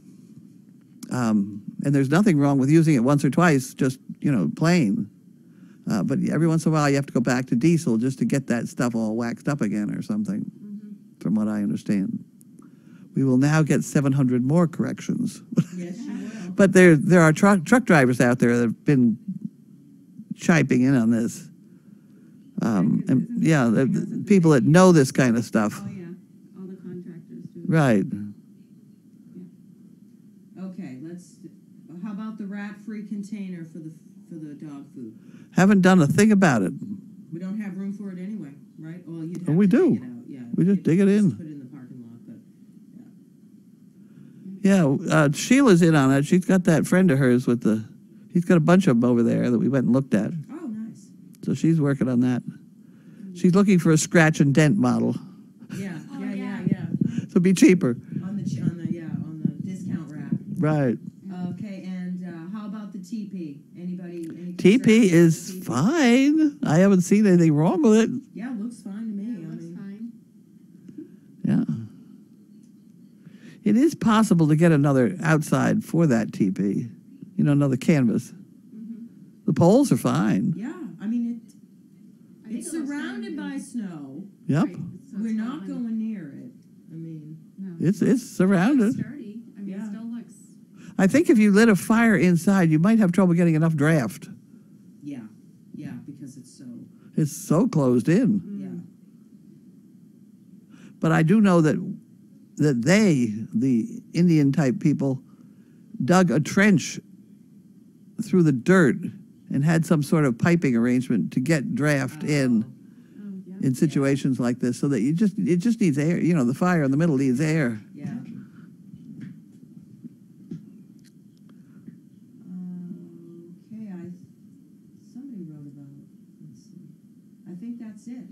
And there's nothing wrong with using it once or twice, just, plain. But every once in a while you have to go back to diesel just to get that stuff all waxed up again or something, from what I understand. We will now get 700 more corrections. Yes, you will. But there are truck drivers out there that have been chiming in on this. And yeah, the people that know this kind of stuff. Oh, yeah, all the contractors do. Right. Okay, how about the rat-free container for the dog food? Haven't done a thing about it. We don't have room for it anyway, right? Well, you'd have Oh, we to do. dig it out, yeah. We just dig it in. Put it in the parking lot, but Yeah, Sheila's in on it. She's got that friend of hers he's got a bunch of them over there that we went and looked at. oh, nice. So she's working on that. She's looking for a scratch and dent model. Yeah, Oh, yeah. So it'd be cheaper. On the discount rack. Right. Okay, and how about the TP? Anybody? Any TP concerns is with the TP? fine. I haven't seen anything wrong with it. Yeah, looks fine to me. Yeah, looks fine. Yeah. It is possible to get another outside for that TP. Another canvas. The poles are fine. Yeah, I mean I think it's it looks surrounded fine. by snow. Yep. Right, so We're it's not fine. going near it. I mean, No. It's It's surrounded. sturdy. I mean, Yeah. it still looks. I think if you lit a fire inside, you might have trouble getting enough draft. yeah, because it's so. It's so closed in. Yeah. But I do know that the Indian type people, dug a trench through the dirt and had some sort of piping arrangement to get draft in Oh, yeah. in situations like this, so that it just needs air. The fire in the middle needs air. Yeah. Okay, somebody wrote about it. Let's see. I think that's it.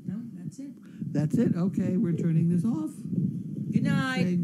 No, that's it. That's it. Okay, we're turning this off. Good night. Say